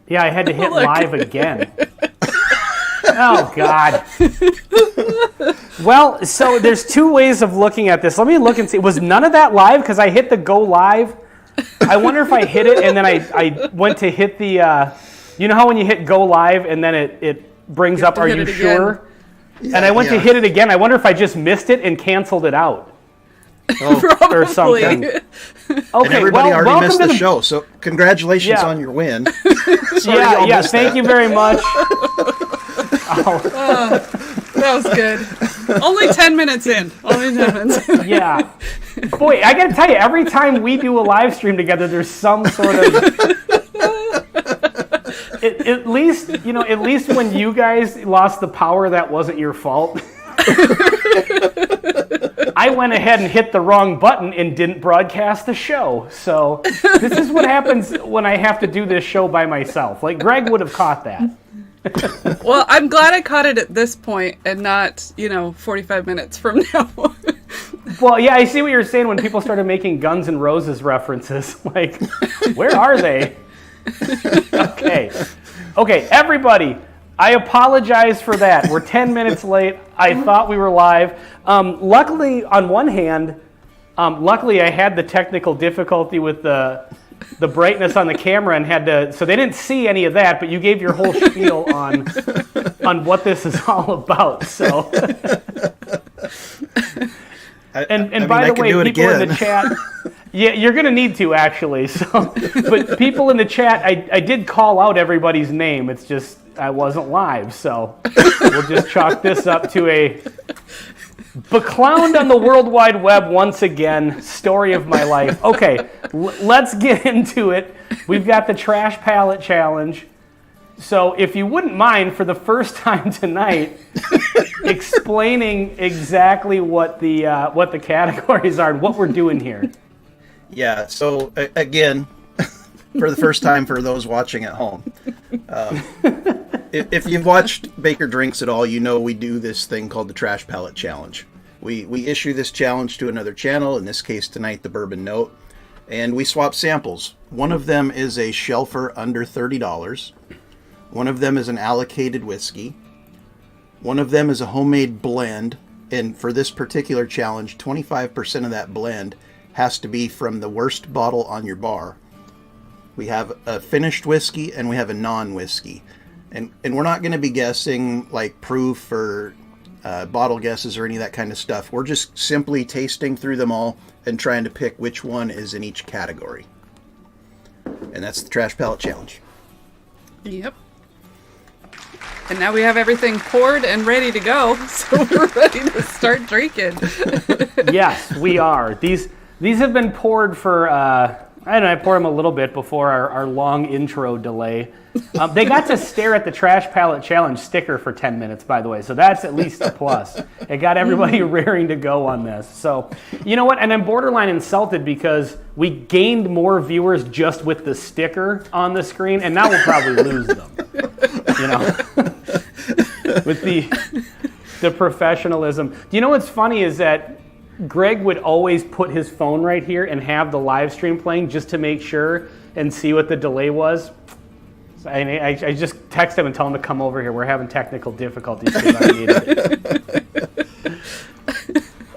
Yeah, I had to hit live again. Oh, God. Well, so there's two ways of looking at this. Let me look and see. Was none of that live? Because I hit the go live. I wonder if I hit it and then I went to hit the, you know how when you hit go live and then it brings up, are you sure? Yeah, and I went to hit it again. I wonder if I just missed it and canceled it out. Probably. Or something. Okay, and everybody already missed the show, so congratulations on your win. Thank you very much. That was good. Only 10 minutes in. Yeah. Boy, I got to tell you, every time we do a live stream together, there's some sort of... At least when you guys lost the power, that wasn't your fault. I went ahead and hit the wrong button and didn't broadcast the show. So this is what happens when I have to do this show by myself. Like, Greg would have caught that. Well, I'm glad I caught it at this point and not, 45 minutes from now. Well, yeah, I see what you're saying when people started making Guns N' Roses references. Like, where are they? Okay, everybody. I apologize for that. We're 10 minutes late. I thought we were live. Luckily, on one hand, I had the technical difficulty with the brightness on the camera and had to, so they didn't see any of that, but you gave your whole spiel on what this is all about. So, and by the way, people in the chat, yeah, you're going to need to actually. So, but people in the chat, I did call out everybody's name. It's just I wasn't live, so we'll just chalk this up to a beclowned on the World Wide Web once again. Story of my life. Okay, let's get into it. We've got the Trash Palate Challenge. So if you wouldn't mind, for the first time tonight, explaining exactly what the categories are and what we're doing here. Yeah. So again, for the first time for those watching at home. If you've watched Baker Drinks at all, you know we do this thing called the Trash Palate Challenge. We issue this challenge to another channel, in this case tonight the Bourbon Note, and we swap samples. One of them is a shelfer under $30. One of them is an allocated whiskey. One of them is a homemade blend, and for this particular challenge, 25% of that blend has to be from the worst bottle on your bar. We have a finished whiskey and we have a non-whiskey. And we're not going to be guessing like proof or bottle guesses or any of that kind of stuff. We're just simply tasting through them all and trying to pick which one is in each category. And that's the Trash Palate Challenge. Yep. And now we have everything poured and ready to go, so we're ready to start drinking. Yes, we are. These have been poured for... I poured them a little bit before our long intro delay. They got to stare at the Trash Palate Challenge sticker for 10 minutes, by the way, so that's at least a plus. It got everybody raring to go on this. So, you know what? And I'm borderline insulted because we gained more viewers just with the sticker on the screen, and now we'll probably lose them. With the professionalism. Do you know what's funny is that Greg would always put his phone right here and have the live stream playing just to make sure and see what the delay was. So I just text him and tell him to come over here. We're having technical difficulties because I need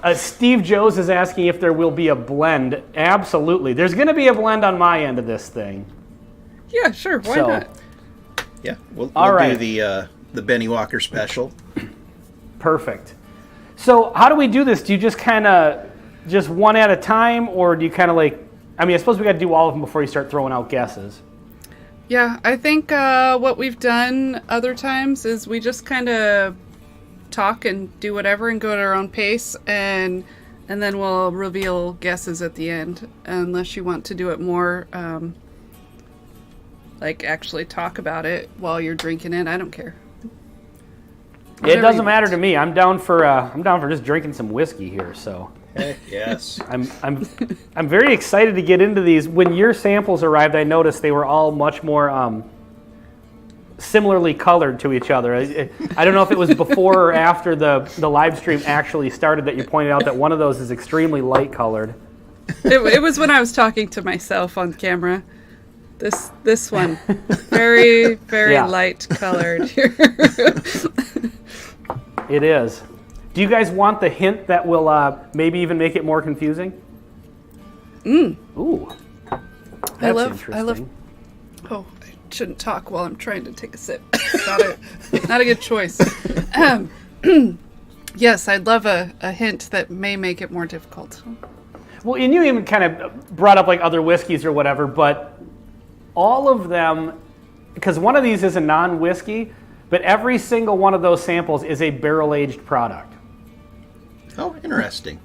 it. Steve Joes is asking if there will be a blend. Absolutely. There's going to be a blend on my end of this thing. Yeah, sure. Why not? Yeah, we'll do the Benny Walker special. Perfect. So how do we do this? Do you just kind of just one at a time, or do you kind of like, I suppose we got to do all of them before you start throwing out guesses. Yeah, I think what we've done other times is we just kind of talk and do whatever and go at our own pace, and then we'll reveal guesses at the end, unless you want to do it more, like actually talk about it while you're drinking it. I don't care. It doesn't matter to me. I'm down for just drinking some whiskey here. So heck yes, I'm very excited to get into these. When your samples arrived, I noticed they were all much more similarly colored to each other. I don't know if it was before or after the live stream actually started that you pointed out that one of those is extremely light colored. It was when I was talking to myself on camera. This one, very, very Yeah. light colored here. It is. Do you guys want the hint that will maybe even make it more confusing? Ooh. That's interesting. Oh, I shouldn't talk while I'm trying to take a sip. Not a good choice. Yes, I'd love a hint that may make it more difficult. Well, and you even kind of brought up like other whiskeys or whatever, but all of them, because one of these is a non-whiskey, but every single one of those samples is a barrel-aged product. Oh, interesting.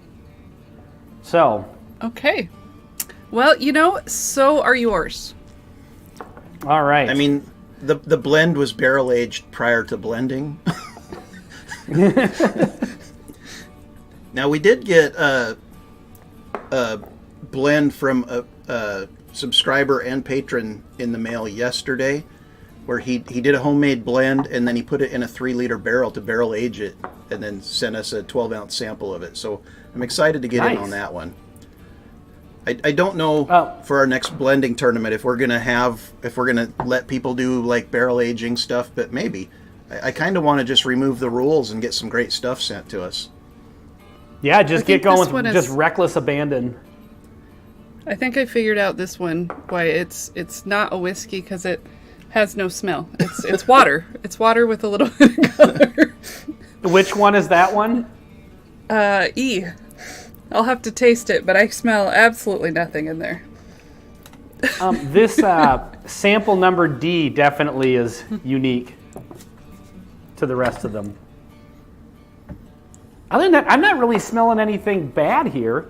So. Okay. Well, so are yours. All right. I mean, the blend was barrel-aged prior to blending. Now, we did get a blend from a subscriber and patron in the mail yesterday, where he did a homemade blend and then he put it in a 3-liter barrel to barrel age it and then sent us a 12-ounce sample of it. So I'm excited to get in on that one. I don't know for our next blending tournament if we're gonna let people do like barrel aging stuff, but maybe. I kind of want to just remove the rules and get some great stuff sent to us. Yeah, just get going with just reckless abandon. I think I figured out this one, why it's not a whiskey, because it has no smell. It's water. It's water with a little bit of color. Which one is that one? E. I'll have to taste it, but I smell absolutely nothing in there. This sample number D definitely is unique to the rest of them. Other than that, I'm not really smelling anything bad here.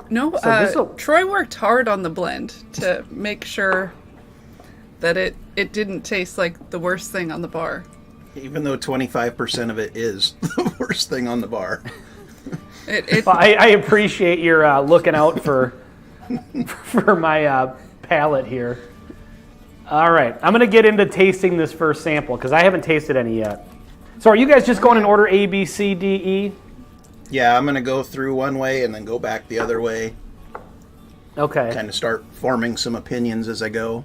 No, Troy worked hard on the blend to make sure that it didn't taste like the worst thing on the bar. Even though 25% of it is the worst thing on the bar. Well, I appreciate your looking out for my palate here. All right, I'm going to get into tasting this first sample because I haven't tasted any yet. So are you guys just going in order A, B, C, D, E? Yeah, I'm going to go through one way and then go back the other way. Okay. Kind of start forming some opinions as I go.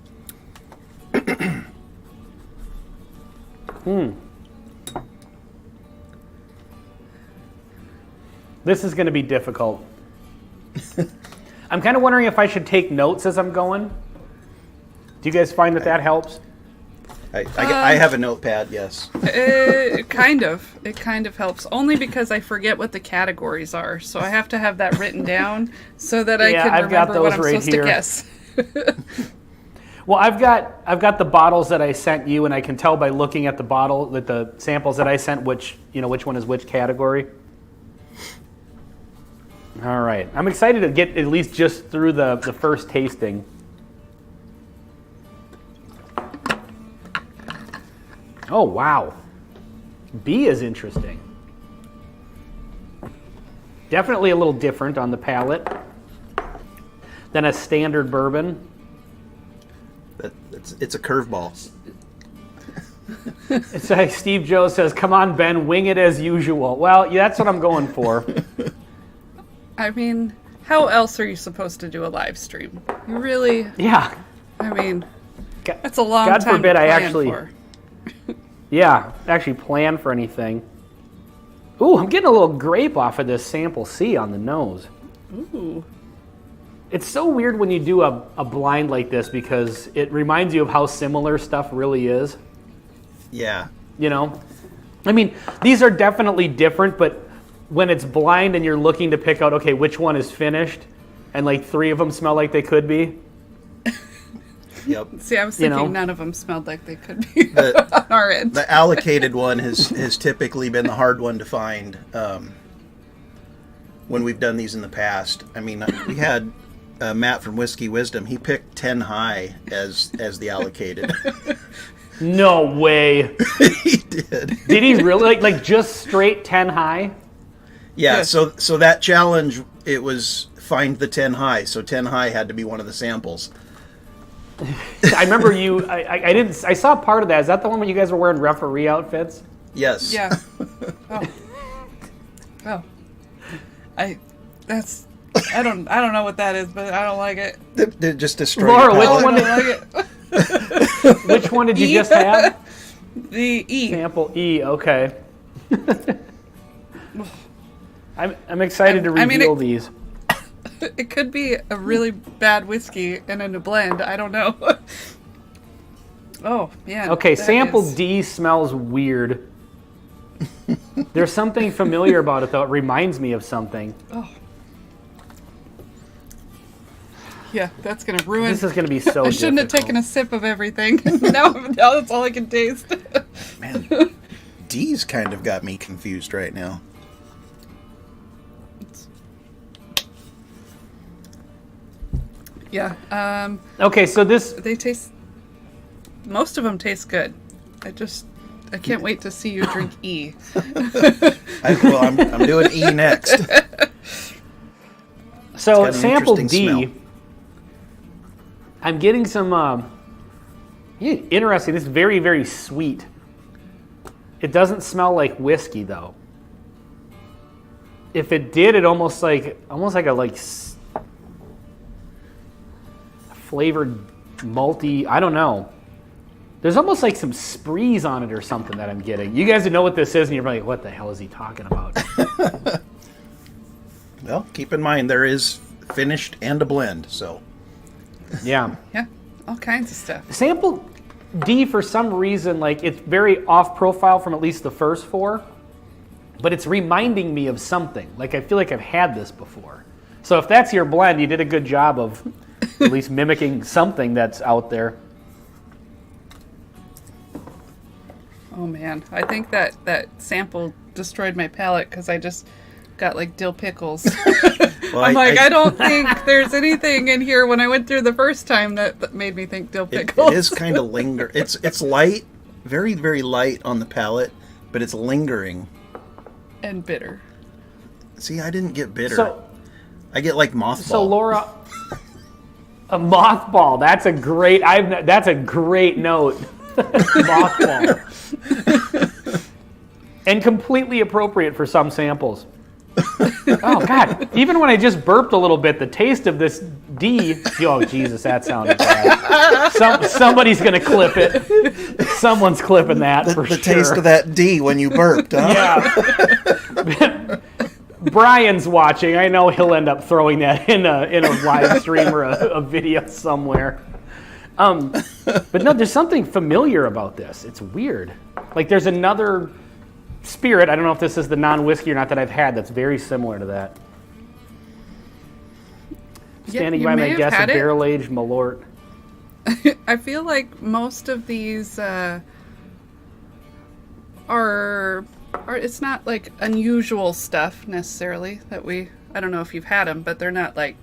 This is going to be difficult. I'm kind of wondering if I should take notes as I'm going. Do you guys find that helps? I have a notepad, yes. It kind of helps, only because I forget what the categories are, so I have to have that written down so that I can remember what I'm supposed to guess. Well, I've got the bottles that I sent you, and I can tell by looking at the samples that I sent which one is which category. All right, I'm excited to get at least just through the first tasting. Oh, wow. B is interesting. Definitely a little different on the palate than a standard bourbon. It's a curveball. It's like Steve Joe says, come on, Ben, wing it as usual. Well, yeah, that's what I'm going for. I mean, how else are you supposed to do a live stream? You really... Yeah. I mean, that's a long God time forbid to I plan actually... for. Yeah, actually plan for anything. Ooh, I'm getting a little grape off of this sample C on the nose. Ooh. It's so weird when you do a blind like this because it reminds you of how similar stuff really is. Yeah. I mean, these are definitely different, but when it's blind and you're looking to pick out, okay, which one is finished, and like 3 of them smell like they could be. Yep. See, I was thinking none of them smelled like they could be on our end. The allocated one has typically been the hard one to find when we've done these in the past. I mean, we had Matt from Whiskey Wisdom. He picked 10 high as the allocated. No way. He did. Did he really? Like just straight 10 high? Yeah, so that challenge, it was find the 10 high. So 10 high had to be one of the samples. I remember you. I saw part of that. Is that the one when you guys were wearing referee outfits? Yes. Yeah. Oh. That's I don't know what that is, but I don't like it. They just destroy Laura, your which palate. one I don't like it. Which one did you E? just have? The E. Sample E, okay. I'm excited to I mean, reveal these. It could be a really bad whiskey and in a blend. I don't know. Oh, yeah. Okay, that sample is- D smells weird. There's something familiar about it, though. It reminds me of something. Oh. Yeah, that's going to ruin. This is going to be so I shouldn't have difficult. taken a sip of everything. now that's all I can taste. Man, D's kind of got me confused right now. Yeah. Okay, so this... They taste. Most of them taste good. I can't wait to see you drink E. I'm doing E next. So It's got an sample interesting D, smell. I'm getting some interesting. It's very, very sweet. It doesn't smell like whiskey though. If it did, it almost like a flavored malty. I don't know. There's almost like some sprees on it or something that I'm getting. You guys know what this is, and you're like, "What the hell is he talking about?" Well, keep in mind there is finished and a blend, so Yeah. Yeah, all kinds of stuff. Sample D, for some reason, like it's very off profile from at least the first four, but it's reminding me of something. Like I feel like I've had this before. So if that's your blend, you did a good job of at least mimicking something that's out there. Oh man, I think that sample destroyed my palate because I just got like dill pickles. well, I'm I don't think there's anything in here when I went through the first time that made me think dill pickles. it is kind of linger. It's light, very very light on the palate, but it's lingering. And bitter. See, I didn't get bitter. So, I get like mothball. so Laura, a mothball. That's a great. That's a great note. Mothball. And completely appropriate for some samples. Oh God! Even when I just burped a little bit, the taste of this D. Oh Jesus, that sounded bad. Somebody's gonna clip it. Someone's clipping that for the sure. taste of that D when you burped, huh? Yeah. Brian's watching. I know he'll end up throwing that in a live stream or a video somewhere. But no, there's something familiar about this. It's weird. Like there's another spirit. I don't know if this is the non-whiskey or not that I've had that's very similar to that. Standing you by may my have guess, a had it. barrel-aged Malort. I feel like most of these are it's not like unusual stuff necessarily that I don't know if you've had them, but they're not like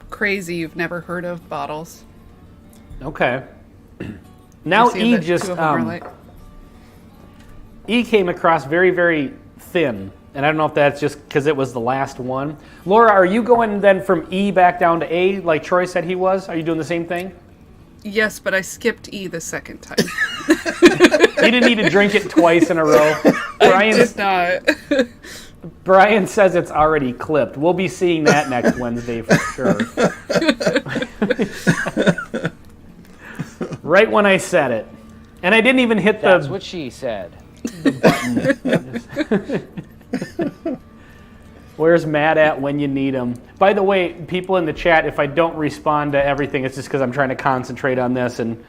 crazy you've never heard of bottles. Okay. Now You see E that just two of them are like- E came across very, very thin, and I don't know if that's just because it was the last one. Laura, are you going then from E back down to A like Troy said he was? Are you doing the same thing? Yes, but I skipped E the second time. You didn't need to drink it twice in a row. I did not. Brian says it's already clipped. We'll be seeing that next Wednesday for sure. Right when I said it. And I didn't even hit That's the what she said. where's Matt at when you need him. By the way, people in the chat, if I don't respond to everything, it's just because I'm trying to concentrate on this. And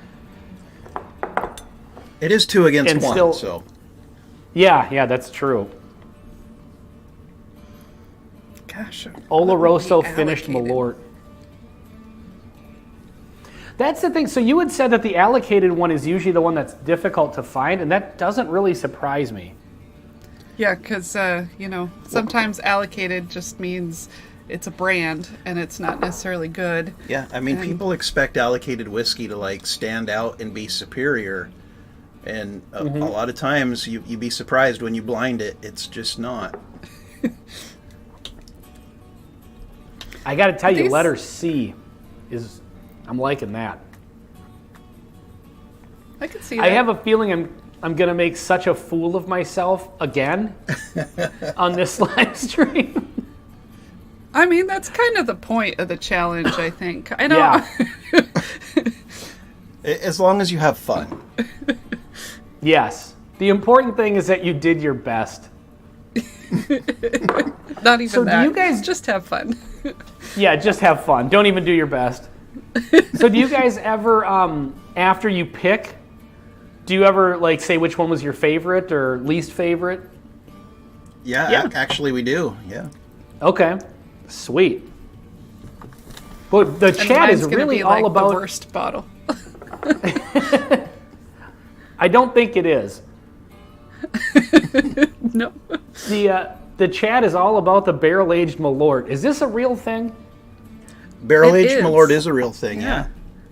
It is 2 against And 1, still- so yeah, that's true. Gosh. Oloroso what would be finished allocated? Malort. That's the thing. So you had said that the allocated one is usually the one that's difficult to find, and that doesn't really surprise me. Yeah, because, sometimes allocated just means it's a brand and it's not necessarily good. yeah, I mean, And- people expect allocated whiskey to like stand out and be superior, and a lot of times you'd be surprised when you blind it. It's just not. I got to tell you, These- letter C is, I'm liking that. I could see that. I have a feeling I'm going to make such a fool of myself again on this live stream. I mean, that's kind of the point of the challenge, I think. I know. Yeah. As long as you have fun. Yes. The important thing is that you did your best. Not even So that. do you guys just have fun? Yeah, just have fun. Don't even do your best. So do you guys ever, after you pick, do you ever like say which one was your favorite or least favorite? Yeah. Actually we do. Yeah. Okay. Sweet. But the chat is really all about the worst bottle. I don't think it is. No. The chat is all about the barrel-aged Malort. Is this a real thing? Barrel-aged Malort is a real thing, yeah.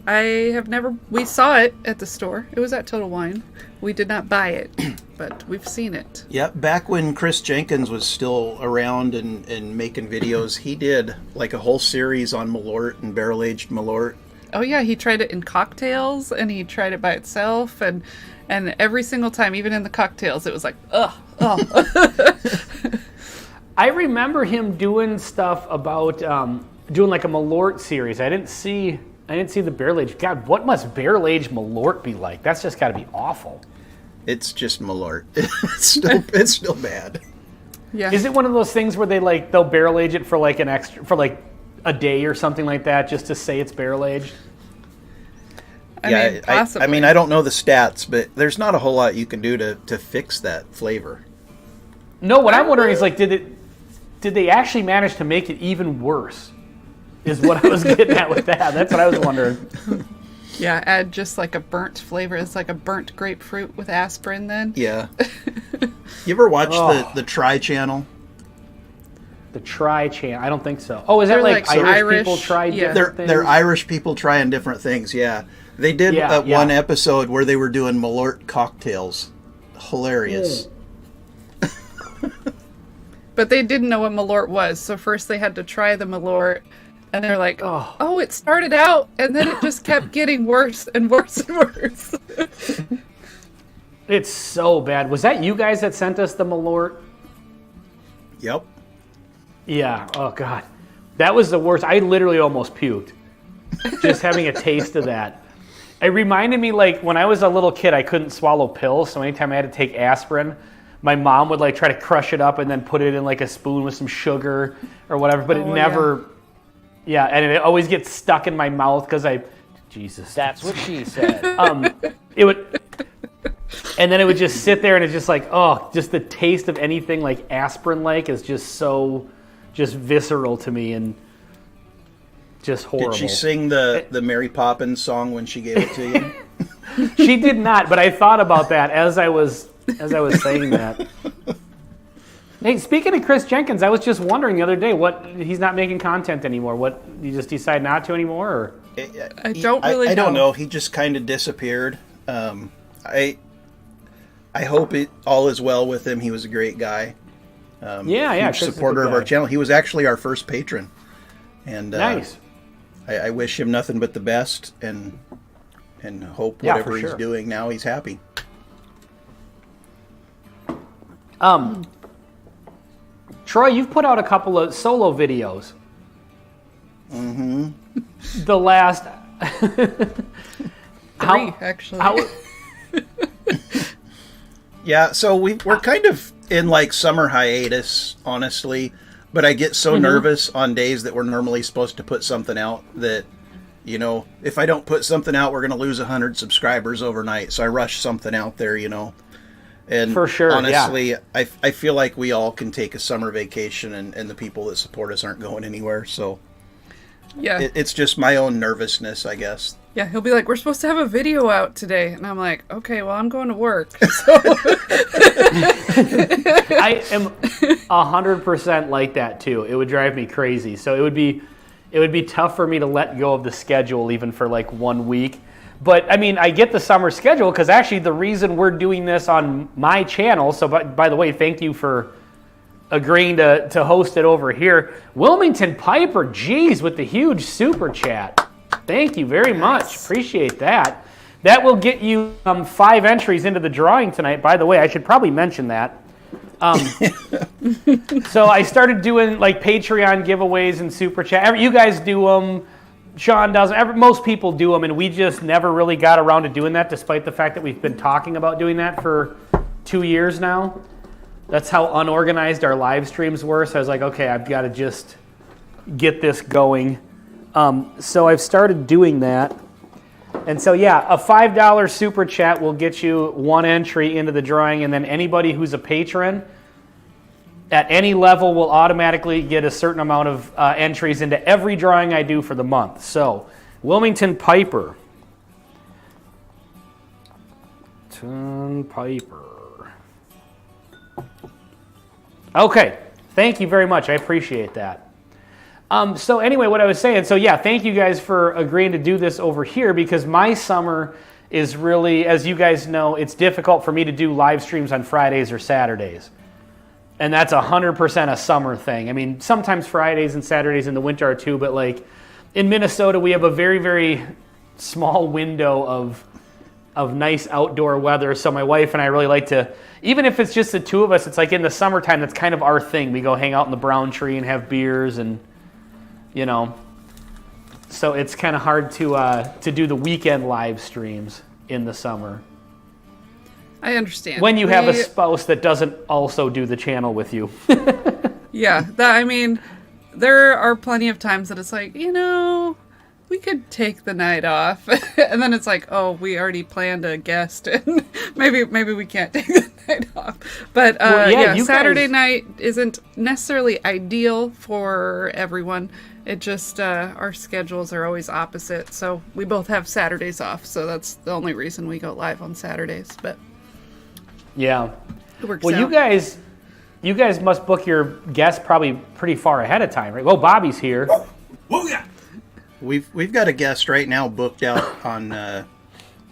I have never... We saw it at the store. It was at Total Wine. We did not buy it, but we've seen it. Yeah, back when Chris Jenkins was still around and making videos, he did like a whole series on Malort and barrel-aged Malort. Oh yeah, he tried it in cocktails, and he tried it by itself, and every single time, even in the cocktails, it was like, ugh. I remember him doing stuff about doing like a Malort series. I didn't see the barrel aged. God, what must barrel aged Malort be like? That's just got to be awful. It's just Malort. It's still bad. Yeah. Is it one of those things where they'll barrel age it for like a day or something like that, just to say it's barrel aged? I mean, possibly. I mean, I don't know the stats, but there's not a whole lot you can do to fix that flavor. No, what I'm wondering is like, did they actually manage to make it even worse? Is what I was getting at with that. That's what I was wondering. Yeah, add just like a burnt flavor. It's like a burnt grapefruit with aspirin then. Yeah. You ever watch the Try channel? The Try channel? I don't think so. Oh, is that They're like like Irish people try yeah. different things? They're Irish people trying different things, yeah. They did one episode where they were doing Malort cocktails. Hilarious. But they didn't know what Malort was, so first they had to try the Malort, and they're like, oh, it started out, and then it just kept getting worse and worse and worse. It's so bad. Was that you guys that sent us the Malort? Yep. Yeah. Oh, God. That was the worst. I literally almost puked just having a taste of that. It reminded me, like, when I was a little kid, I couldn't swallow pills, so anytime I had to take aspirin, my mom would, like, try to crush it up and then put it in, like, a spoon with some sugar or whatever, but it never... Yeah, and it always gets stuck in my mouth because Jesus. That's what she said. It would... And then it would just sit there and it's just like, just the taste of anything like aspirin-like is just so just visceral to me and just horrible. Did she sing the Mary Poppins song when she gave it to you? She did not, but I thought about that as I was saying that. Hey, speaking of Chris Jenkins, I was just wondering the other day he's not making content anymore. What, you just decide not to anymore? Or? I don't really know. I don't know. He just kind of disappeared. I hope it all is well with him. He was a great guy. Huge supporter of our channel. He was actually our first patron. And nice. I wish him nothing but the best and hope whatever he's doing now, he's happy. Troy, you've put out a couple of solo videos. Mm-hmm. The last... Three, actually. Yeah, so we're kind of in like summer hiatus, honestly. But I get so nervous on days that we're normally supposed to put something out that, you know, if I don't put something out, we're going to lose 100 subscribers overnight. So I rush something out there, you know. And for sure, honestly, I feel like we all can take a summer vacation and the people that support us aren't going anywhere. So yeah, it's just my own nervousness, I guess. Yeah, he'll be like, we're supposed to have a video out today. And I'm like, okay, well, I'm going to work. So. I am 100% like that, too. It would drive me crazy. So it would be tough for me to let go of the schedule even for like 1 week. But, I mean, I get the summer schedule because actually the reason we're doing this on my channel, so by the way, thank you for agreeing to host it over here. Wilmington Piper, geez, with the huge super chat. Thank you very much. Appreciate that. That will get you 5 entries into the drawing tonight. By the way, I should probably mention that. So I started doing like Patreon giveaways and Super Chat. You guys do them. Sean does. Most people do them, and we just never really got around to doing that, despite the fact that we've been talking about doing that for 2 years now. That's how unorganized our live streams were. So I was like, okay, I've got to just get this going. So I've started doing that. And so, yeah, a $5 Super Chat will get you one entry into the drawing, and then anybody who's a patron at any level will automatically get a certain amount of entries into every drawing I do for the month. So, Wilmington Piper. Okay, thank you very much. I appreciate that. So anyway, what I was saying, so yeah, thank you guys for agreeing to do this over here, because my summer is really, as you guys know, it's difficult for me to do live streams on Fridays or Saturdays. And that's 100% a summer thing. I mean, sometimes Fridays and Saturdays in the winter are too, but like in Minnesota, we have a very, very small window of nice outdoor weather. So my wife and I really like to, even if it's just the two of us, it's like in the summertime, that's kind of our thing. We go hang out in the brown tree and have beers and, you know. So it's kind of hard to do the weekend live streams in the summer. I understand. When you have a spouse that doesn't also do the channel with you. Yeah, I mean, there are plenty of times that it's like, you know, we could take the night off. And then it's like, oh, we already planned a guest, and maybe we can't take the night off. But yeah, Saturday night isn't necessarily ideal for everyone. It just, our schedules are always opposite. So we both have Saturdays off. So that's the only reason we go live on Saturdays. But yeah. it works well, out. you guys must book your guests probably pretty far ahead of time, right? Well, Bobby's here. Oh yeah. We've got a guest right now booked out on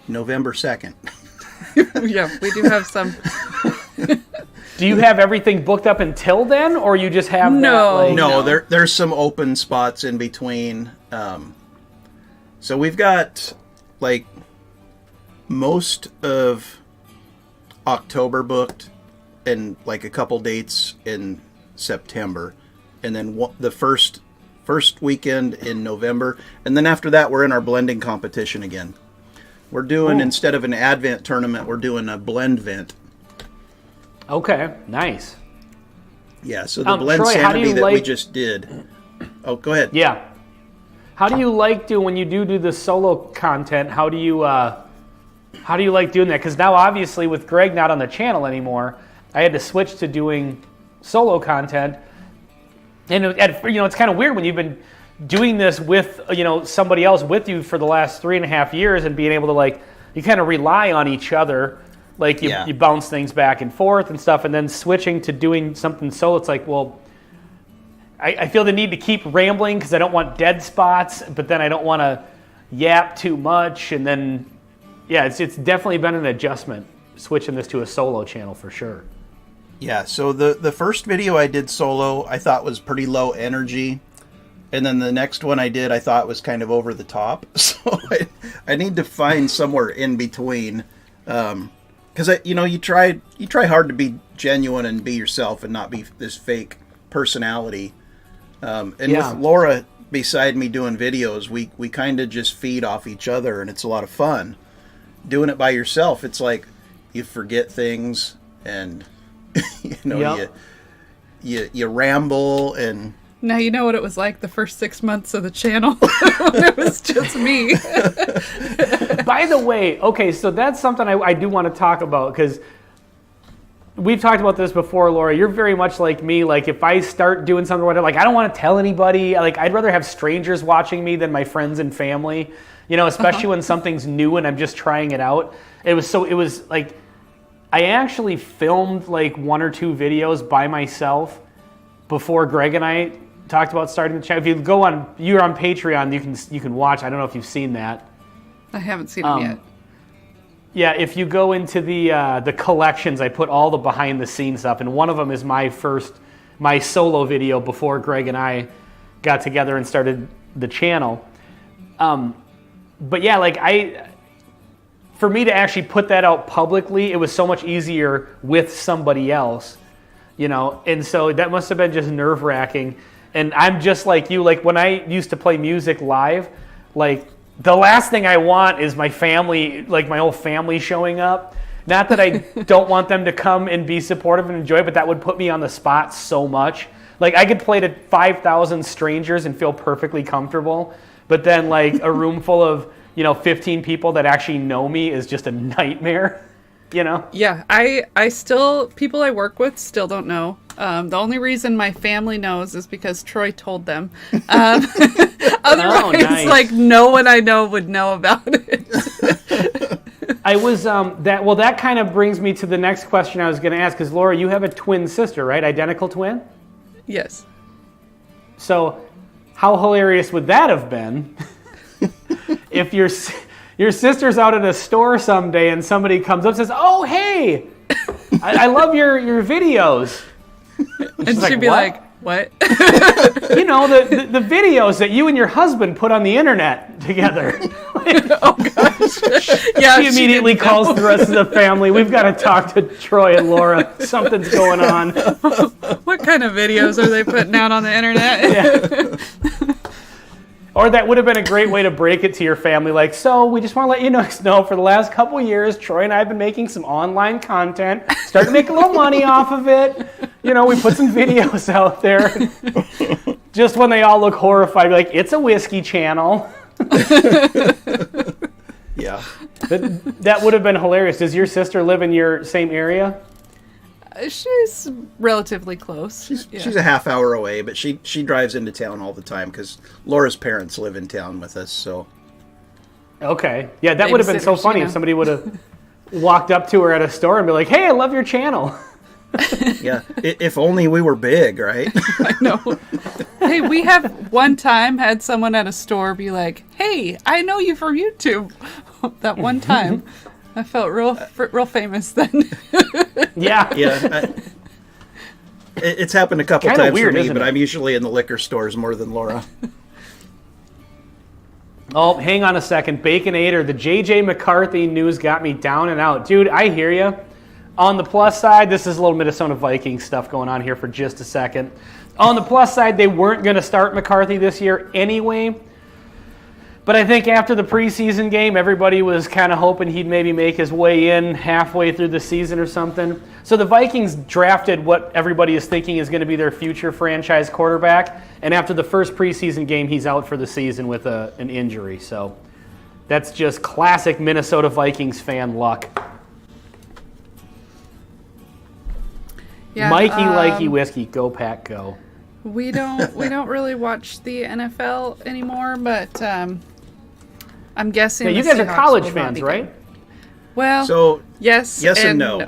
November 2nd. Yeah, we do have some. Do you have everything booked up until then, or you just have No, there's some open spots in between. So we've got like most of October booked, and like a couple dates in September, and then the first weekend in November, and then after that we're in our blending competition again. We're doing, instead of an Advent tournament, we're doing a blend vent. Okay, nice. Yeah, so the blend Troy, sanity that we just did. Oh, go ahead. Yeah. How do you like when you do the solo content? How do you like doing that? Because now, obviously, with Greg not on the channel anymore, I had to switch to doing solo content. And it's kind of weird when you've been doing this with somebody else with you for the last 3.5 years, and being able to you kind of rely on each other. Like you bounce things back and forth and stuff, and then switching to doing something solo, it's like, well, I feel the need to keep rambling because I don't want dead spots, but then I don't want to yap too much, and then, yeah, it's definitely been an adjustment switching this to a solo channel for sure. Yeah, so the first video I did solo, I thought was pretty low energy, and then the next one I did, I thought was kind of over the top, so I need to find somewhere in between. Because you try hard to be genuine and be yourself and not be this fake personality. With Laura beside me doing videos, we kind of just feed off each other, and it's a lot of fun. Doing it by yourself, it's like you forget things, and you ramble, and now you know what it was like the first 6 months of the channel when it was just me. By the way, okay, so that's something I do want to talk about, because we've talked about this before, Laura. You're very much like me. Like, if I start doing something, whatever, I don't want to tell anybody. Like, I'd rather have strangers watching me than my friends and family. Especially when something's new and I'm just trying it out. It was like, I actually filmed like 1 or 2 videos by myself before Greg and I talked about starting the channel. If you're on Patreon, you can watch. I don't know if you've seen that. I haven't seen them yet. Yeah, if you go into the collections, I put all the behind the scenes stuff, and one of them is my solo video before Greg and I got together and started the channel. But yeah, for me to actually put that out publicly, it was so much easier with somebody else. and so that must have been just nerve-wracking. And I'm just like you, like when I used to play music live, like the last thing I want is my family, like my whole family showing up. Not that I don't want them to come and be supportive and enjoy, but that would put me on the spot so much. Like I could play to 5,000 strangers and feel perfectly comfortable, but then like a room full of 15 people that actually know me is just a nightmare. Yeah, I still, people I work with still don't know. The only reason my family knows is because Troy told them. Otherwise, nice. like no one I know would know about it. I was that kind of brings me to the next question I was going to ask, because Laura, you have a twin sister, right? Identical twin? Yes. So, how hilarious would that have been if your sister's out at a store someday and somebody comes up and says, "Oh, hey, I love your videos," and she'd be like, "What?" the videos that you and your husband put on the internet together. Oh gosh! Yeah, she immediately calls the rest of the family. We've got to talk to Troy and Laura. Something's going on. What kind of videos are they putting out on the internet? Yeah. Or that would have been a great way to break it to your family. Like, so we just want to let you know for the last couple of years, Troy and I have been making some online content, starting to make a little money off of it. We put some videos out there. Just when they all look horrified, like, it's a whiskey channel. Yeah. But that would have been hilarious. Does your sister live in your same area? She's relatively close. She's a half hour away, but she drives into town all the time because Laura's parents live in town with us. So. Okay. Yeah, that would have been so funny if somebody would have walked up to her at a store and be like, "Hey, I love your channel." Yeah, if only we were big, right? I know. Hey, we have one time had someone at a store be like, "Hey, I know you from YouTube." That one time, I felt real famous then. Yeah. Yeah. It's happened a couple Kinda times weird, for me, isn't but it? I'm usually in the liquor stores more than Laura. Oh, hang on a second. Baconator, the J.J. McCarthy news got me down and out. Dude, I hear you. On the plus side, this is a little Minnesota Vikings stuff going on here for just a second. On the plus side, they weren't going to start McCarthy this year anyway. But I think after the preseason game, everybody was kind of hoping he'd maybe make his way in halfway through the season or something. So the Vikings drafted what everybody is thinking is going to be their future franchise quarterback. And after the first preseason game, he's out for the season with an injury. So that's just classic Minnesota Vikings fan luck. Yeah, Mikey Likey Whiskey, go Pack, go. We don't really watch the NFL anymore, but I'm guessing. Yeah, you the guys are Seahawks college will not fans, be right? good. Well, So yes and no.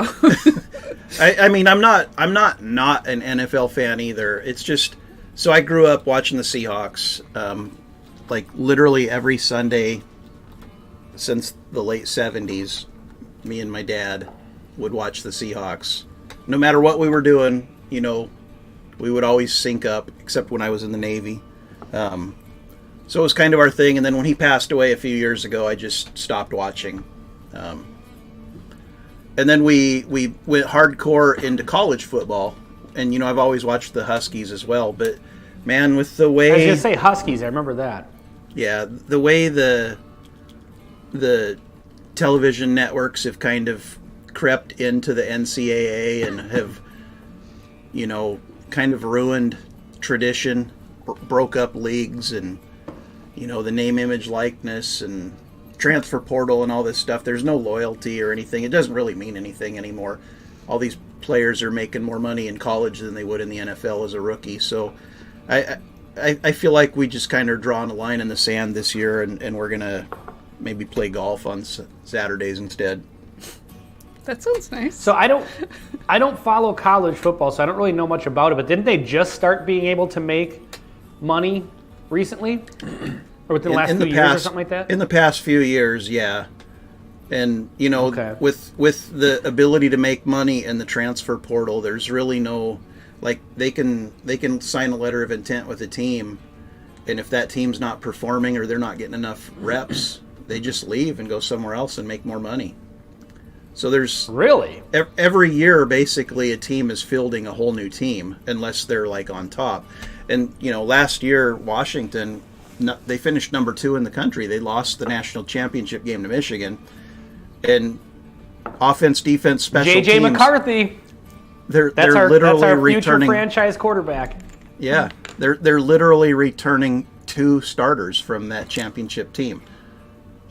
I mean, I'm not an NFL fan either. It's just so I grew up watching the Seahawks, like literally every Sunday since the late '70s. Me and my dad would watch the Seahawks. No matter what we were doing, we would always sync up, except when I was in the Navy. So it was kind of our thing. And then when he passed away a few years ago, I just stopped watching. And then we went hardcore into college football. And, I've always watched the Huskies as well. But, man, with the way... I was going to say Huskies. I remember that. Yeah, the way the television networks have kind of crept into the NCAA and have, kind of ruined tradition, broke up leagues and, the name, image, likeness and transfer portal and all this stuff. There's no loyalty or anything. It doesn't really mean anything anymore. All these players are making more money in college than they would in the NFL as a rookie. So I feel like we just kind of drawn a line in the sand this year and we're going to maybe play golf on Saturdays instead. That sounds nice. So I don't follow college football, so I don't really know much about it. But didn't they just start being able to make money recently, or within the last few years or something like that? In the past few years, yeah. And Okay. with the ability to make money in the transfer portal, there's really no they can sign a letter of intent with a team, and if that team's not performing or they're not getting enough reps, they just leave and go somewhere else and make more money. So there's really every year basically a team is fielding a whole new team unless they're like on top. And last year Washington, they finished number 2 in the country. They lost the national championship game to Michigan. And offense, defense, special teams. JJ McCarthy. They're that's literally our future returning franchise quarterback. Yeah, they're literally returning 2 starters from that championship team.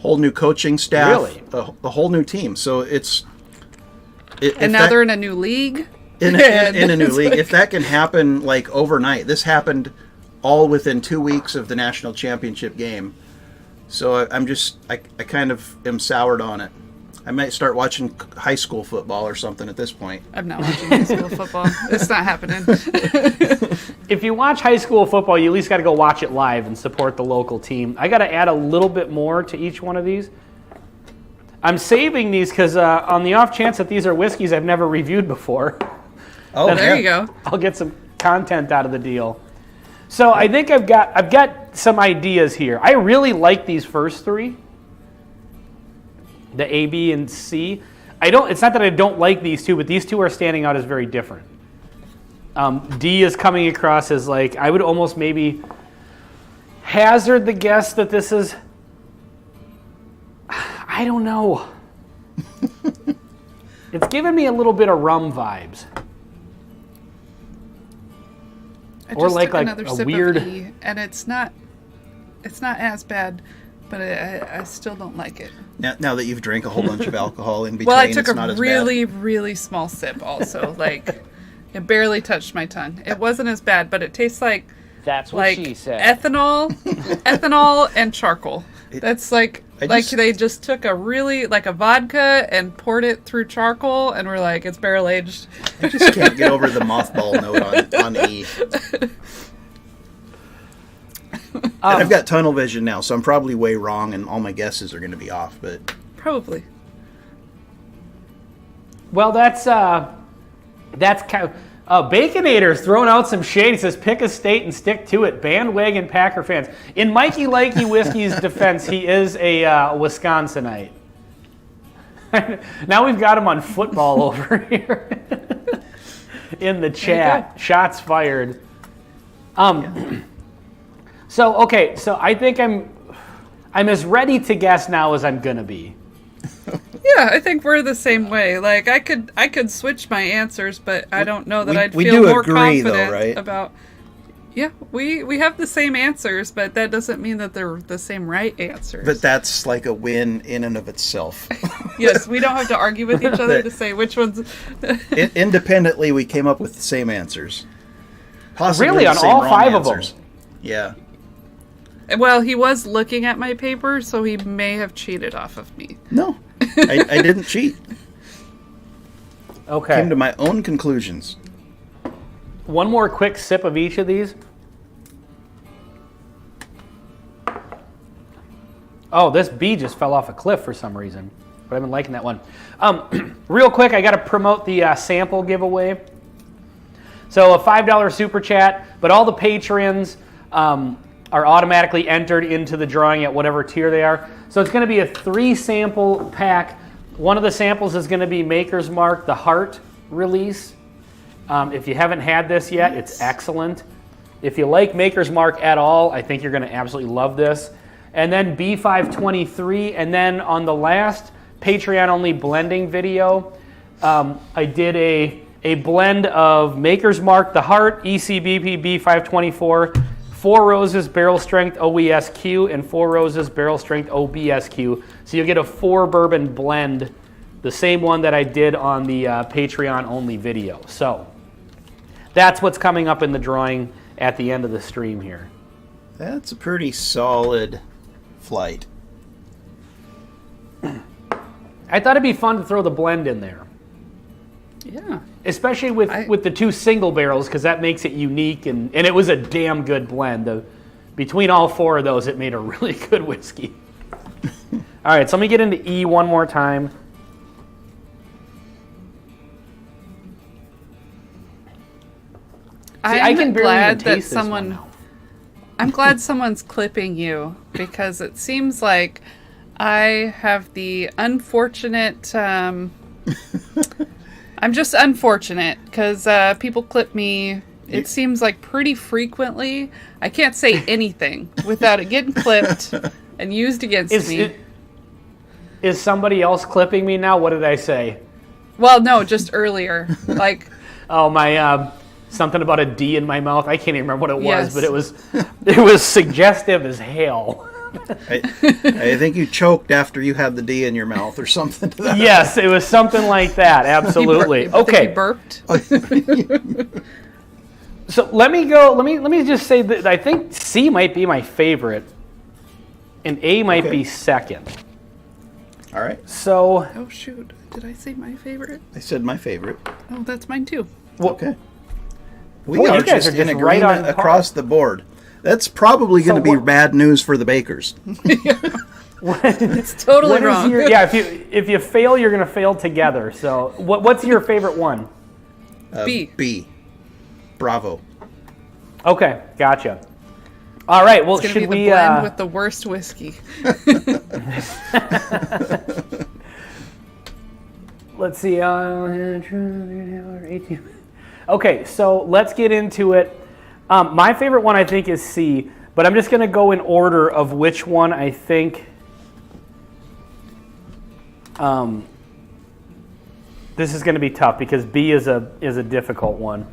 Whole new coaching staff, really? a whole new team. So and now they're in a new league. In a new league. If that can happen like overnight, this happened all within 2 weeks of the national championship game. So I kind of am soured on it. I might start watching high school football or something at this point. I'm not watching high school football. It's not happening. If you watch high school football, you at least got to go watch it live and support the local team. I got to add a little bit more to each one of these. I'm saving these because on the off chance that these are whiskeys I've never reviewed before. Oh, there you go. I'll get some content out of the deal. So I think I've got some ideas here. I really like these first 3. The A, B, and C. It's not that I don't like these 2, but these 2 are standing out as very different. D is coming across as like, I would almost maybe hazard the guess that this is, I don't know. It's giving me a little bit of rum vibes. I or just like took another a sip weird, of E, and it's not as bad, but I still don't like it. Now that you've drank a whole bunch of alcohol in between, Well, I took it's not a as really, bad. really small sip also. Like, it barely touched my tongue. It wasn't as bad, but it tastes like That's what like she said. ethanol and charcoal. That's like they just took a vodka and poured it through charcoal and were like, it's barrel aged. I just can't get over the mothball note on E. I've got tunnel vision now, so I'm probably way wrong, and all my guesses are going to be off. But Probably. well, that's kind of, Baconator's throwing out some shade. He says, pick a state and stick to it. Bandwagon Packer fans. In Mikey Likey Whiskey's defense, he is a Wisconsinite. Now we've got him on football over here in the chat. Shots fired. So I think I'm as ready to guess now as I'm gonna be. Yeah, I think we're the same way. Like, I could switch my answers, but I don't know that I'd we feel do more agree, confident though, right? about. Yeah, we have the same answers, but that doesn't mean that they're the same right answers. But that's like a win in and of itself. Yes, we don't have to argue with each other to say which ones. Independently, we came up with the same answers. Possibly Really, the on same all wrong 5 of them? answers. Yeah. Well, he was looking at my paper, so he may have cheated off of me. No, I didn't cheat. Okay. Came to my own conclusions. One more quick sip of each of these. Oh, this B just fell off a cliff for some reason, but I've been liking that one. Real quick, I got to promote the sample giveaway. So a $5 super chat, but all the patrons are automatically entered into the drawing at whatever tier they are. So it's going to be a 3-sample pack. One of the samples is going to be Maker's Mark, the Heart release. If you haven't had this yet, it's excellent. If you like Maker's Mark at all, I think you're going to absolutely love this. And then B523, and then on the last Patreon-only blending video, I did a blend of Maker's Mark, the Heart, ECBP B524, 4 Roses Barrel Strength OESQ, and 4 Roses Barrel Strength OBSQ. So you'll get a 4 bourbon blend, the same one that I did on the Patreon-only video. So that's what's coming up in the drawing at the end of the stream here. That's a pretty solid flight. I thought it'd be fun to throw the blend in there. Yeah. Especially with the 2 single barrels, because that makes it unique, and it was a damn good blend. Between all 4 of those, it made a really good whiskey. All right, so let me get into E one more time. I'm glad that I'm glad someone's clipping you, because it seems like I have the unfortunate I'm just unfortunate because people clip me. It seems like pretty frequently. I can't say anything without it getting clipped and used against me. Is somebody else clipping me now? What did I say? Well, no, just earlier. Like, oh, my something about a D in my mouth. I can't even remember what it was, Yes. but it was suggestive as hell. I think you choked after you had the D in your mouth or something. To that. Yes, it was something like that. Absolutely. I think Okay. he burped. So let me go. Let me just say that I think C might be my favorite, and A might be second. All right. So Oh, shoot. Did I say my favorite? I said my favorite. Oh, that's mine too. Okay. We Boy, are you guys just are in just right agreement on par. across the board. That's probably going to be bad news for the bakers. It's totally wrong. If you fail, you're going to fail together. So what's your favorite one? B. B. Bravo. Okay, gotcha. All right. Well, It's going to should be we? the blend with the worst whiskey. Let's see. 18. Okay, so let's get into it. My favorite one, I think, is C, but I'm just going to go in order of which one I think. This is going to be tough because B is a difficult one.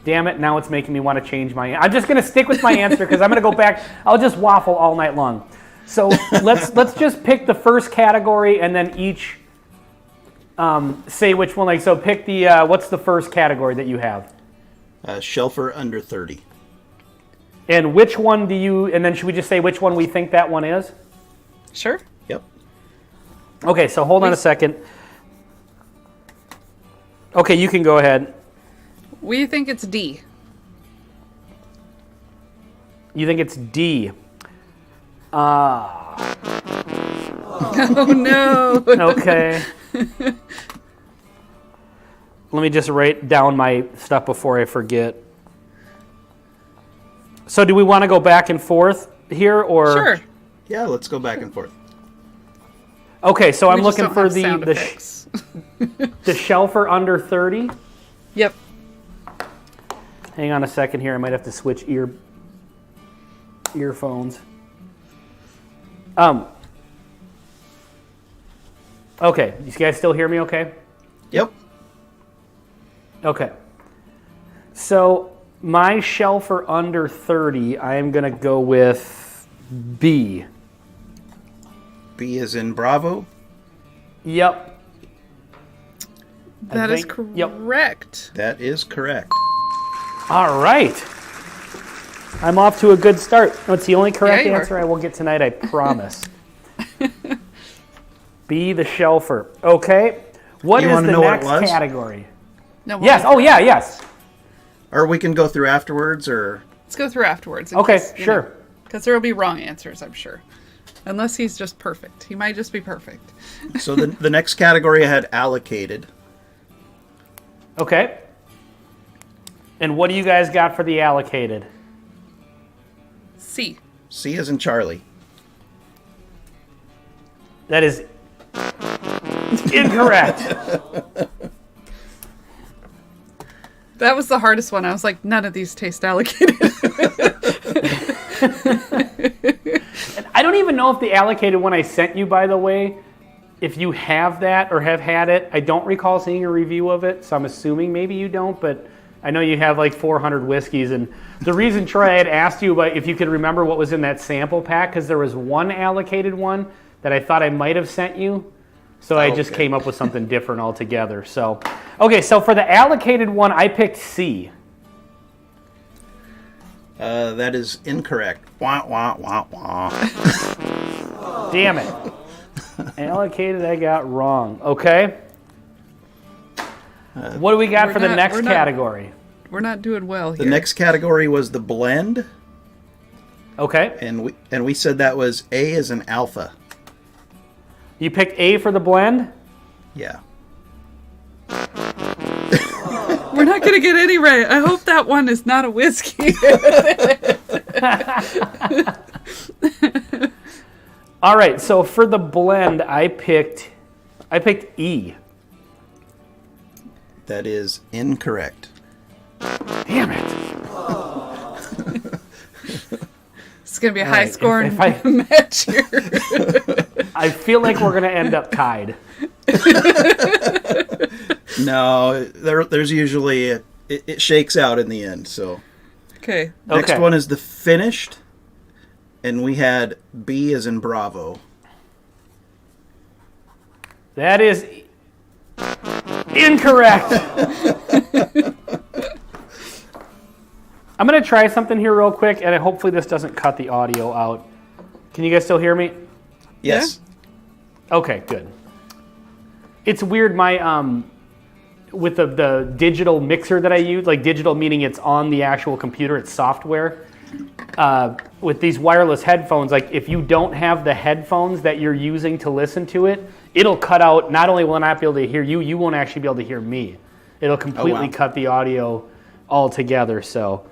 Damn it! Now it's making me want to change my. I'm just going to stick with my answer because I'm going to go back. I'll just waffle all night long. So let's just pick the first category and then each say which one. Like, so pick the what's the first category that you have? Shelfer under 30. And which one do you? And then should we just say which one we think that one is? Sure. Yep. Okay, so hold on a second. Okay, you can go ahead. We think it's D. You think it's D? Oh, no. Okay. Let me just write down my stuff before I forget. So do we want to go back and forth here, or? Sure. Yeah, let's go back and forth. Okay, so I'm We just looking don't for have sound the effects. the Shelfer under 30. Yep. Hang on a second here. I might have to switch earphones. Okay, you guys still hear me okay? Yep. Okay. So my Shelfer under 30, I am going to go with B. B is in Bravo. Yep. That is correct. That is correct. All right. I'm off to a good start. That's the only correct Yeah, you answer I will get tonight, I promise. B, the Shelfer. Okay. What is the next category? No, Yes. Oh, yeah, yes. Or we can go through afterwards, or... Let's go through afterwards. Okay, sure. Because there will be wrong answers, I'm sure. Unless he's just perfect. He might just be perfect. So the next category I had allocated. Okay. And what do you guys got for the allocated? C. C is in Charlie. That is incorrect. That was the hardest one. I was like, none of these taste allocated. And I don't even know if the allocated one I sent you, by the way, if you have that or have had it. I don't recall seeing a review of it, so I'm assuming maybe you don't, but I know you have like 400 whiskeys. And the reason, Troy, I had asked you about if you could remember what was in that sample pack, because there was one allocated one that I thought I might have sent you. So I just came up with something different altogether. So, okay, so for the allocated one, I picked C. That is incorrect. Wah, wah, wah, wah. Damn it. Allocated, I got wrong. Okay. What do we got for the next category? We're not doing well here. The next category was the blend. Okay. And we said that was A as an alpha. You picked A for the blend? Yeah. We're not going to get any right. I hope that one is not a whiskey. All right, so for the blend, I picked E. That is incorrect. Damn it. It's going to be a All high right, scoring if I- match here. I feel like we're going to end up tied. No, there's usually it shakes out in the end. So Okay. next Okay. one is the finished, and we had B as in Bravo. That is incorrect. I'm going to try something here real quick, and hopefully this doesn't cut the audio out. Can you guys still hear me? Yes. Okay, good. It's weird, my with the digital mixer that I use, like digital meaning it's on the actual computer, it's software. With these wireless headphones, like if you don't have the headphones that you're using to listen to it, it'll cut out. Not only will I not be able to hear you, you won't actually be able to hear me. It'll completely cut the audio altogether. So,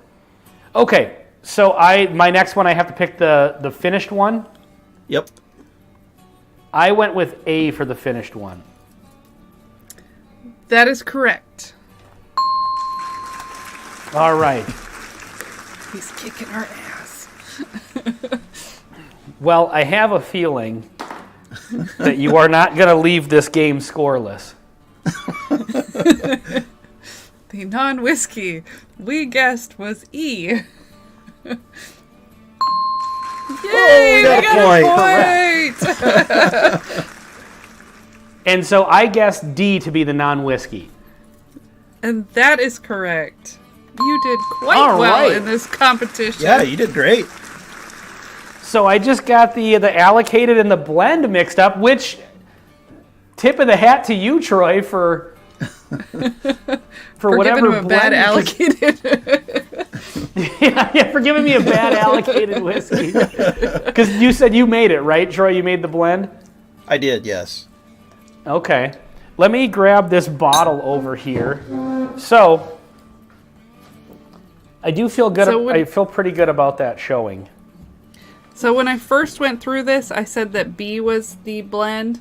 okay. So my next one, I have to pick the finished one. Yep. I went with A for the finished one. That is correct. All right. He's kicking our ass. Well, I have a feeling that you are not going to leave this game scoreless. The non-whiskey we guessed was E. Yay! we got a point! And so I guessed D to be the non-whiskey. And that is correct. You did quite All well right. in this competition. Yeah, you did great. So I just got the allocated and the blend mixed up, which tip of the hat to you, Troy, for for whatever giving him a bad blend- allocated. yeah, for giving me a bad allocated whiskey. Because you said you made it, right, Troy? You made the blend? I did, yes. Okay. Let me grab this bottle over here. So I do feel good. I feel pretty good about that showing. So when I first went through this, I said that B was the blend,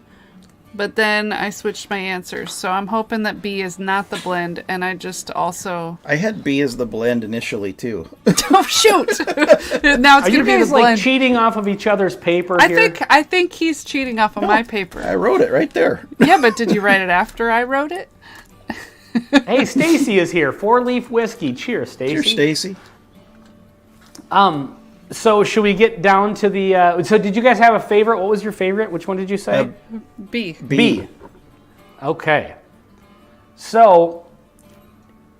but then I switched my answers. So I'm hoping that B is not the blend, and I just also... I had B as the blend initially, too. Oh, shoot! Now it's Are going you to be guys the blend. cheating off of each other's paper I here? think he's cheating off of my paper. I wrote it right there. Yeah, but did you write it after I wrote it? Hey, Stacy is here. 4-leaf whiskey. Cheers, Stacy. Cheers, Stacy. So should we get down to the... so did you guys have a favorite? What was your favorite? Which one did you say? B. B. Okay. So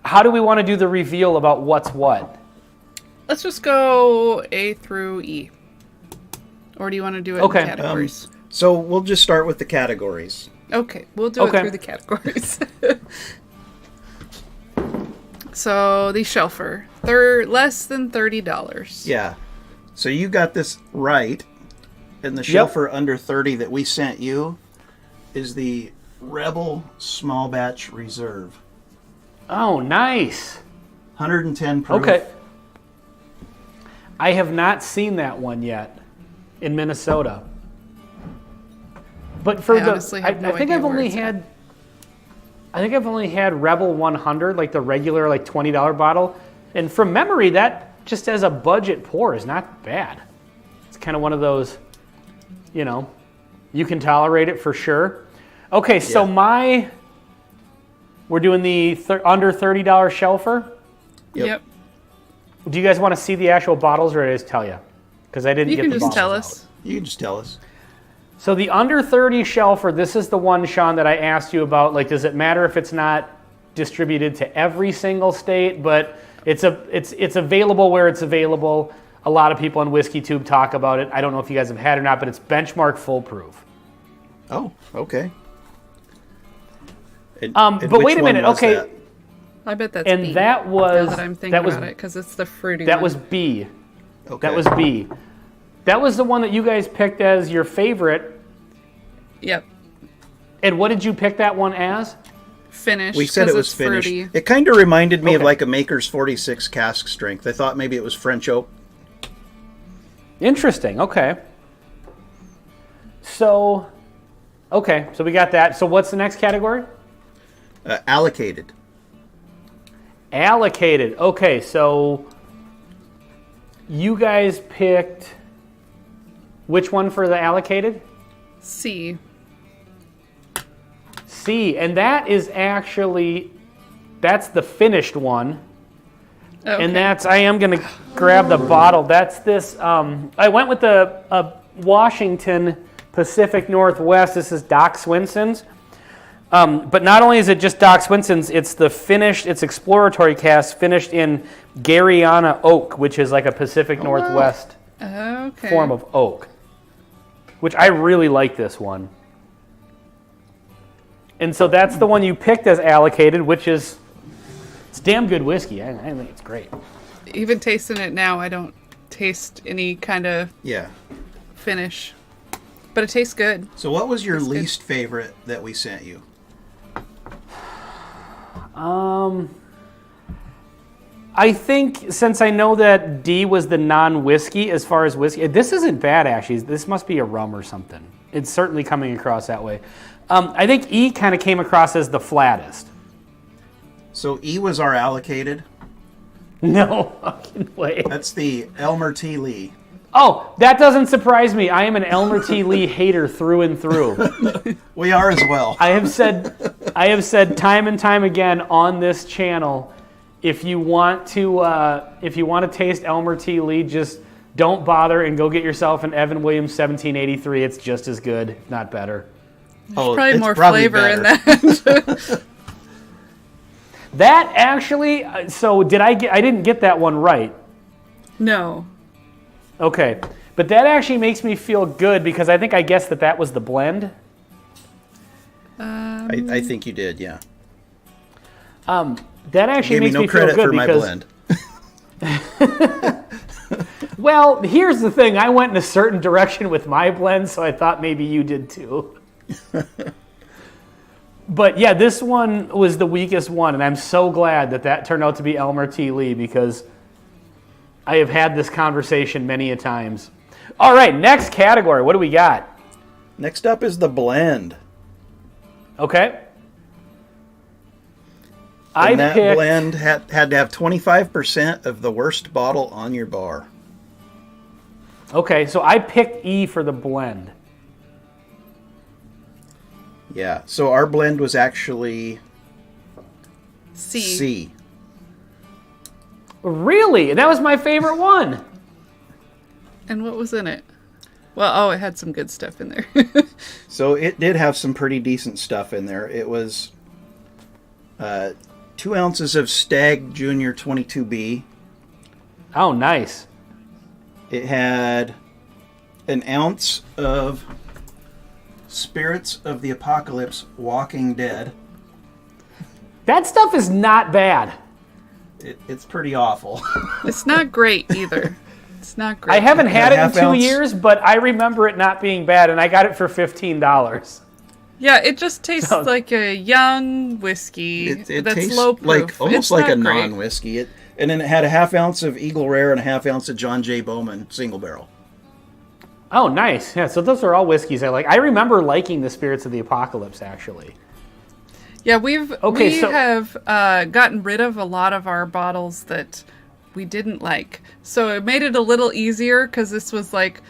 how do we want to do the reveal about what's what? Let's just go A through E. Or do you want to do it in categories? So we'll just start with the categories. Okay, we'll do it through the categories. So the shelfer, less than $30. Yeah. So you got this right, and the shelfer under 30 that we sent you is the Rebel Small Batch Reserve. Oh, nice. 110 proof. Okay. I have not seen that one yet in Minnesota. But for honestly have no I think idea I've where only it's had Rebel 100, like the regular like $20 bottle, and from memory that just as a budget pour is not bad. It's kind of one of those, you can tolerate it for sure. Okay, so we're doing the under $30 shelfer. Yep. Do you guys want to see the actual bottles, or did I just tell you? Because I didn't You get can the just bottles tell out. us. You can just tell us. So the under 30 shelfer, this is the one, Sean, that I asked you about. Like, does it matter if it's not distributed to every single state? But it's available where it's available. A lot of people on WhiskeyTube talk about it. I don't know if you guys have had it or not, but it's benchmark full proof. Oh, okay. But wait a minute. Okay. That? I bet that's And B. that was now that I'm thinking that was about it, because it's the fruity that one. was B. Okay. That was B. That was the one that you guys picked as your favorite. Yep. And what did you pick that one as? Finished. We said it 'cause was it's finished. fruity. It kind of reminded me of Okay. like a Maker's 46 cask strength. I thought maybe it was French oak. Interesting. Okay. So, okay, so we got that. So what's the next category? Allocated. Allocated. Okay, so you guys picked which one for the allocated? C. C, and that is actually, that's the finished one. Okay. And I am going to grab the bottle. That's this, I went with the Washington Pacific Northwest. This is Doc Swinson's. But not only is it just Doc Swinson's, it's exploratory cask finished in Garyana oak, which is like a Pacific Northwest form of oak. Which I really like this one. And so that's the one you picked as allocated, which is, it's damn good whiskey. I think it's great. Even tasting it now, I don't taste any kind of finish. But it tastes good. So what was your least favorite that we sent you? I think since I know that D was the non-whiskey as far as whiskey, this isn't bad actually. This must be a rum or something. It's certainly coming across that way. I think E kind of came across as the flattest. So E was our allocated? No fucking way. That's the Elmer T. Lee. Oh, that doesn't surprise me. I am an Elmer T. Lee hater through and through. We are as well. I have said time and time again on this channel, if you want to taste Elmer T. Lee, just don't bother and go get yourself an Evan Williams 1783. It's just as good, if not better. There's probably more flavor in that. That actually, so I didn't get that one right. No. Okay, but that actually makes me feel good because I think I guessed that was the blend. I think you did, yeah. That actually makes me feel good for because my blend. Well, here's the thing. I went in a certain direction with my blend, so I thought maybe you did too. But yeah, this one was the weakest one, and I'm so glad that turned out to be Elmer T. Lee because I have had this conversation many a times. All right, next category. What do we got? Next up is the blend. Okay. And that blend had to have 25% of the worst bottle on your bar. Okay, so I picked E for the blend. Yeah, so our blend was actually C. Really? That was my favorite one. And what was in it? Well, it had some good stuff in there. So it did have some pretty decent stuff in there. It was 2 ounces of Stag Junior 22B. Oh, nice. It had an ounce of Spirits of the Apocalypse Walking Dead. That stuff is not bad. It's pretty awful. It's not great either. It's not great. I haven't had it in 2 ounce. years, but I remember it not being bad, and I got it for $15. Yeah, it just tastes like a young whiskey that's tastes low proof. almost like a non-whiskey. And then it had a ½ ounce of Eagle Rare and a ½ ounce of John J. Bowman single barrel. Oh, nice. Yeah, so those are all whiskeys I like. I remember liking the Spirits of the Apocalypse, actually. Yeah, we have gotten rid of a lot of our bottles that we didn't like. So it made it a little easier because this was like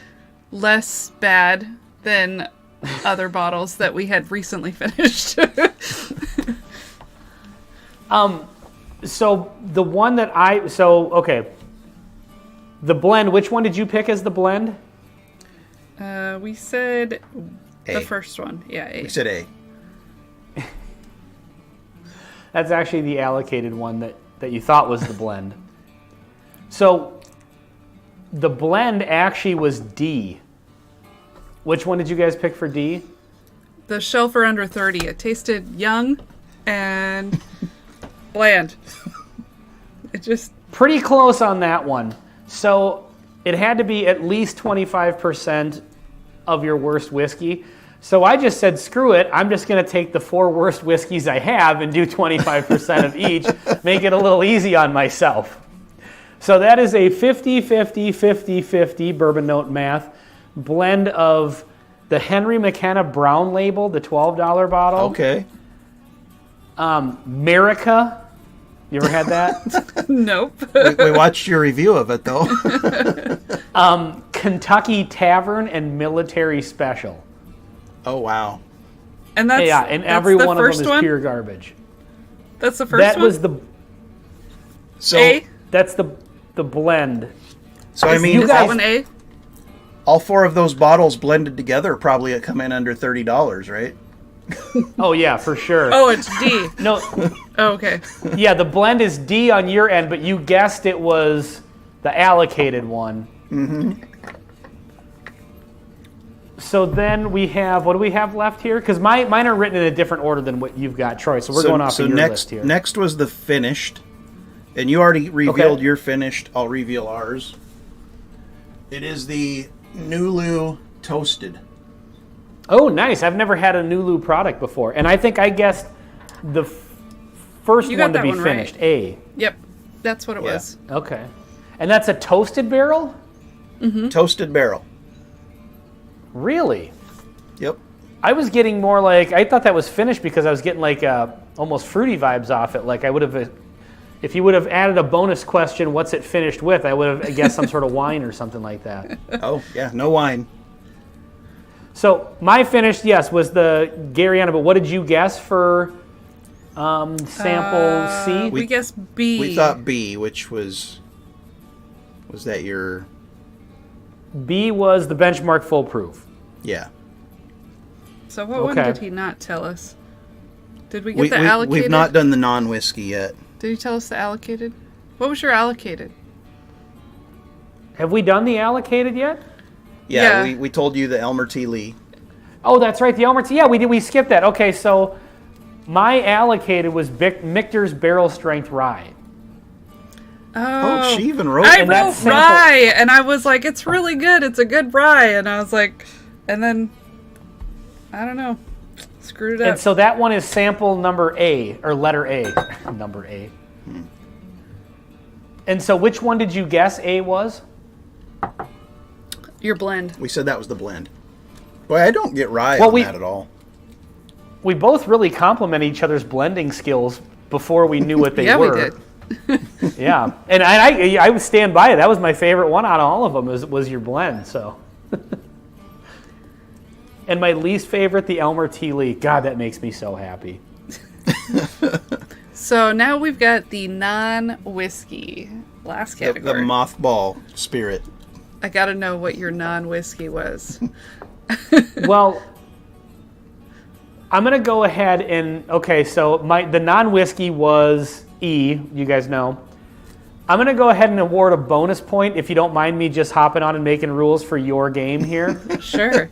less bad than other bottles that we had recently finished. So the one that okay. The blend, which one did you pick as the blend? We said A. the first one. Yeah, A. We said A. That's actually the allocated one that you thought was the blend. So the blend actually was D. Which one did you guys pick for D? The Shelfer Under 30. It tasted young and bland. It just... Pretty close on that one. So it had to be at least 25% of your worst whiskey. So I just said, screw it. I'm just going to take the 4 worst whiskeys I have and do 25% of each. Make it a little easy on myself. So that is a 50-50-50-50 bourbon note math blend of the Henry McKenna Brown label, the $12 bottle. Okay. Merica. You ever had that? Nope. We watched your review of it, though. Kentucky Tavern and Military Special. Oh, wow. And that's and every the one of them first is one? pure garbage. That's the first That one? was the So, A? that's the blend. so I Is mean, that one A? all 4 of those bottles blended together probably come in under $30, right? Oh yeah, for sure. Oh, it's D. No, Oh, okay. yeah, the blend is D on your end, but you guessed it was the allocated one. Mm-hmm. So then we have, what do we have left here? Because mine are written in a different order than what you've got, Troy. So we're going off of your list here. Next was the finished, and you already revealed your finished. I'll reveal ours. It is the Nulu Toasted. Oh, nice. I've never had a Nulu product before. And I think I guessed the first You got one to that be one finished, right. A. Yep. That's what it Yeah. was. Okay. And that's a toasted barrel? Toasted barrel. Really? Yep. I was getting more like, I thought that was finished because I was getting like almost fruity vibes off it. Like I would have, if you would have added a bonus question, what's it finished with, I would have guessed some sort of wine or something like that. Oh, yeah, no wine. So my finished, yes, was the Garyana, but what did you guess for sample C? We guess B. We thought B, which was that your, B was the benchmark foolproof. yeah. So what one Okay. did he not tell us? Did we get the allocated? We've not done the non-whiskey yet. Did he tell us the allocated? What was your allocated? Have we done the allocated yet? Yeah, Yeah. we told you the Elmer T. Lee. Oh, that's right, the Elmer Tea. Yeah, we did. We skipped that. Okay, so my allocated was Michter's Barrel Strength Rye. Oh, she even wrote I it. that wrote sample- rye, and I was like, it's really good. It's a good rye. And I was like, and then, I don't know, screwed it up. And so that one is sample number A, or letter A. Number A. And so which one did you guess A was? Your blend. We said that was the blend. Boy, I don't get rye Well, on we- that at all. We both really compliment each other's blending skills before we knew what they Yeah, were. we did. Yeah, and I would stand by it. That was my favorite one out of all of them. Was your blend? So, and my least favorite, the Elmer T. Lee. God, that makes me so happy. So now we've got the non-whiskey. Last The category. mothball spirit. I gotta know what your non-whiskey was. Well, I'm gonna go ahead and okay. So the non-whiskey was E. You guys know. I'm gonna go ahead and award a bonus point if you don't mind me just hopping on and making rules for your game here. Sure.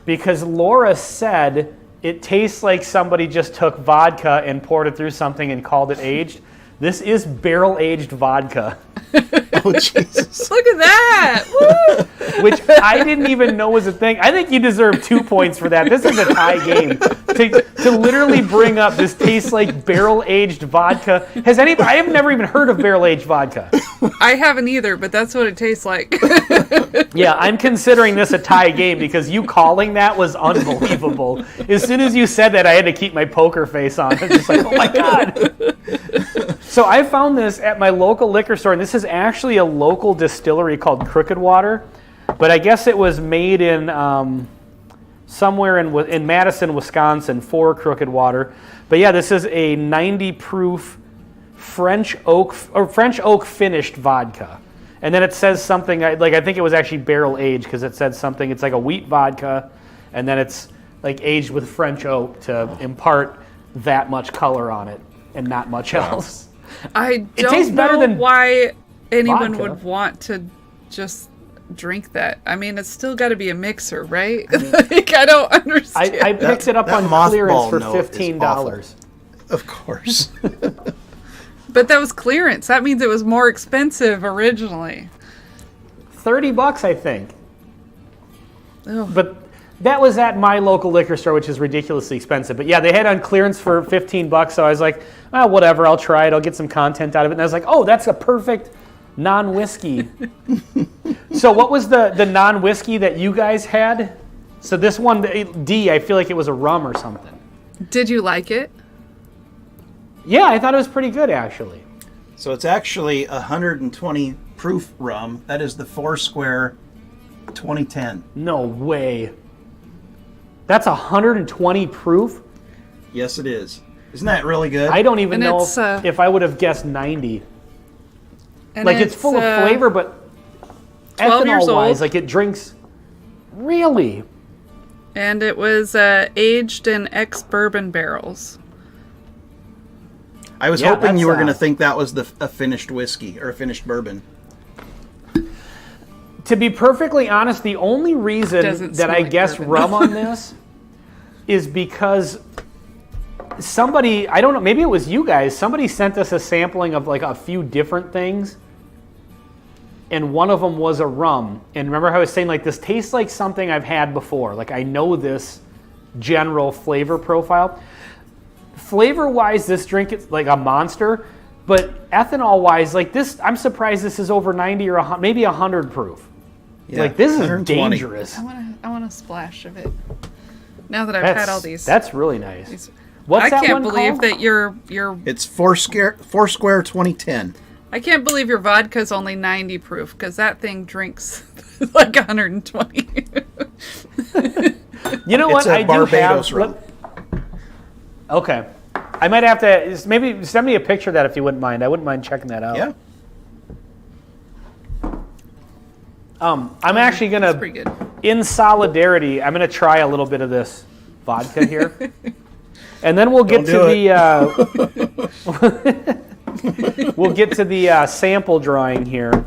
Because Laura said it tastes like somebody just took vodka and poured it through something and called it aged. This is barrel-aged vodka, Oh, Jesus. Look at that! Woo! which I didn't even know was a thing. I think you deserve 2 points for that. This is a tie game. To literally bring up this tastes like barrel-aged vodka. I have never even heard of barrel-aged vodka. I haven't either, but that's what it tastes like. Yeah, I'm considering this a tie game because you calling that was unbelievable. As soon as you said that, I had to keep my poker face on. I was just like, oh my God. So I found this at my local liquor store, and this is actually a local distillery called Crooked Water, but I guess it was made in somewhere in Madison, Wisconsin for Crooked Water. But yeah, this is a 90 proof French oak finished vodka. And then it says something like, I think it was actually barrel aged because it said something, it's like a wheat vodka, and then it's like aged with French oak to impart that much color on it and not much else. I It tastes don't better know than why anyone vodka. would want to just drink that. I mean, it's still got to be a mixer, right? Like, I don't understand. I picked it up that on clearance mothball for note is $15. Of course. But that was clearance. That means it was more expensive originally. $30, I think. Ugh. But that was at my local liquor store, which is ridiculously expensive. But yeah, they had on clearance for $15, so I was like, whatever, I'll try it. I'll get some content out of it. And I was like, oh, that's a perfect non-whiskey. So what was the non-whiskey that you guys had? So this one, D, I feel like it was a rum or something. Did you like it? Yeah, I thought it was pretty good, actually. So it's actually 120 proof rum. That is the Foursquare 2010. No way. That's 120 proof? Yes, it is. Isn't that really good? I don't even And know it's, if I would have guessed 90. And Like, it's full of flavor, but 12 years ethanol-wise, old. like, it drinks... Really? And it was aged in ex-bourbon barrels. I was Yeah, hoping you were that's, going to think that was a finished whiskey or a finished bourbon. To be perfectly honest, the only reason Doesn't that smell I like guessed bourbon. rum on this is because somebody, I don't know, maybe it was you guys, somebody sent us a sampling of like a few different things, and one of them was a rum. And remember how I was saying, like, this tastes like something I've had before. Like, I know this general flavor profile. Flavor-wise, this drink is like a monster, but ethanol-wise, like this, I'm surprised this is over 90 or maybe 100 proof. Yeah, Like, this is 120. dangerous. I want a splash of it. Now that I've had all these. That's really nice. these- What's I that can't one believe called? that your It's Foursquare 2010. I can't believe your vodka's only 90 proof, because that thing drinks like 120. You know It's what? a I do Barbados have. rum. Okay, I might have to maybe send me a picture of that if you wouldn't mind. I wouldn't mind checking that out. Yeah. I'm actually That's gonna, pretty good. in solidarity, I'm gonna try a little bit of this vodka here, and then we'll get Don't to the we'll get to the sample drawing here.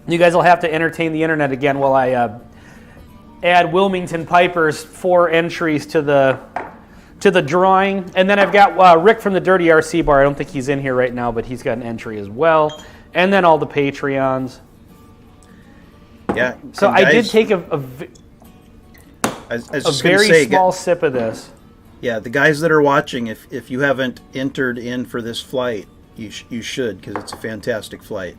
You guys will have to entertain the internet again while I add Wilmington Piper's 4 entries to the drawing, and then I've got Rick from the Dirty RC Bar. I don't think he's in here right now, but he's got an entry as well, and then all the Patreons. Yeah. So and I did guys, take a I was a just gonna very say, small sip of this. yeah, the guys that are watching, if you haven't entered in for this flight, you should, because it's a fantastic flight.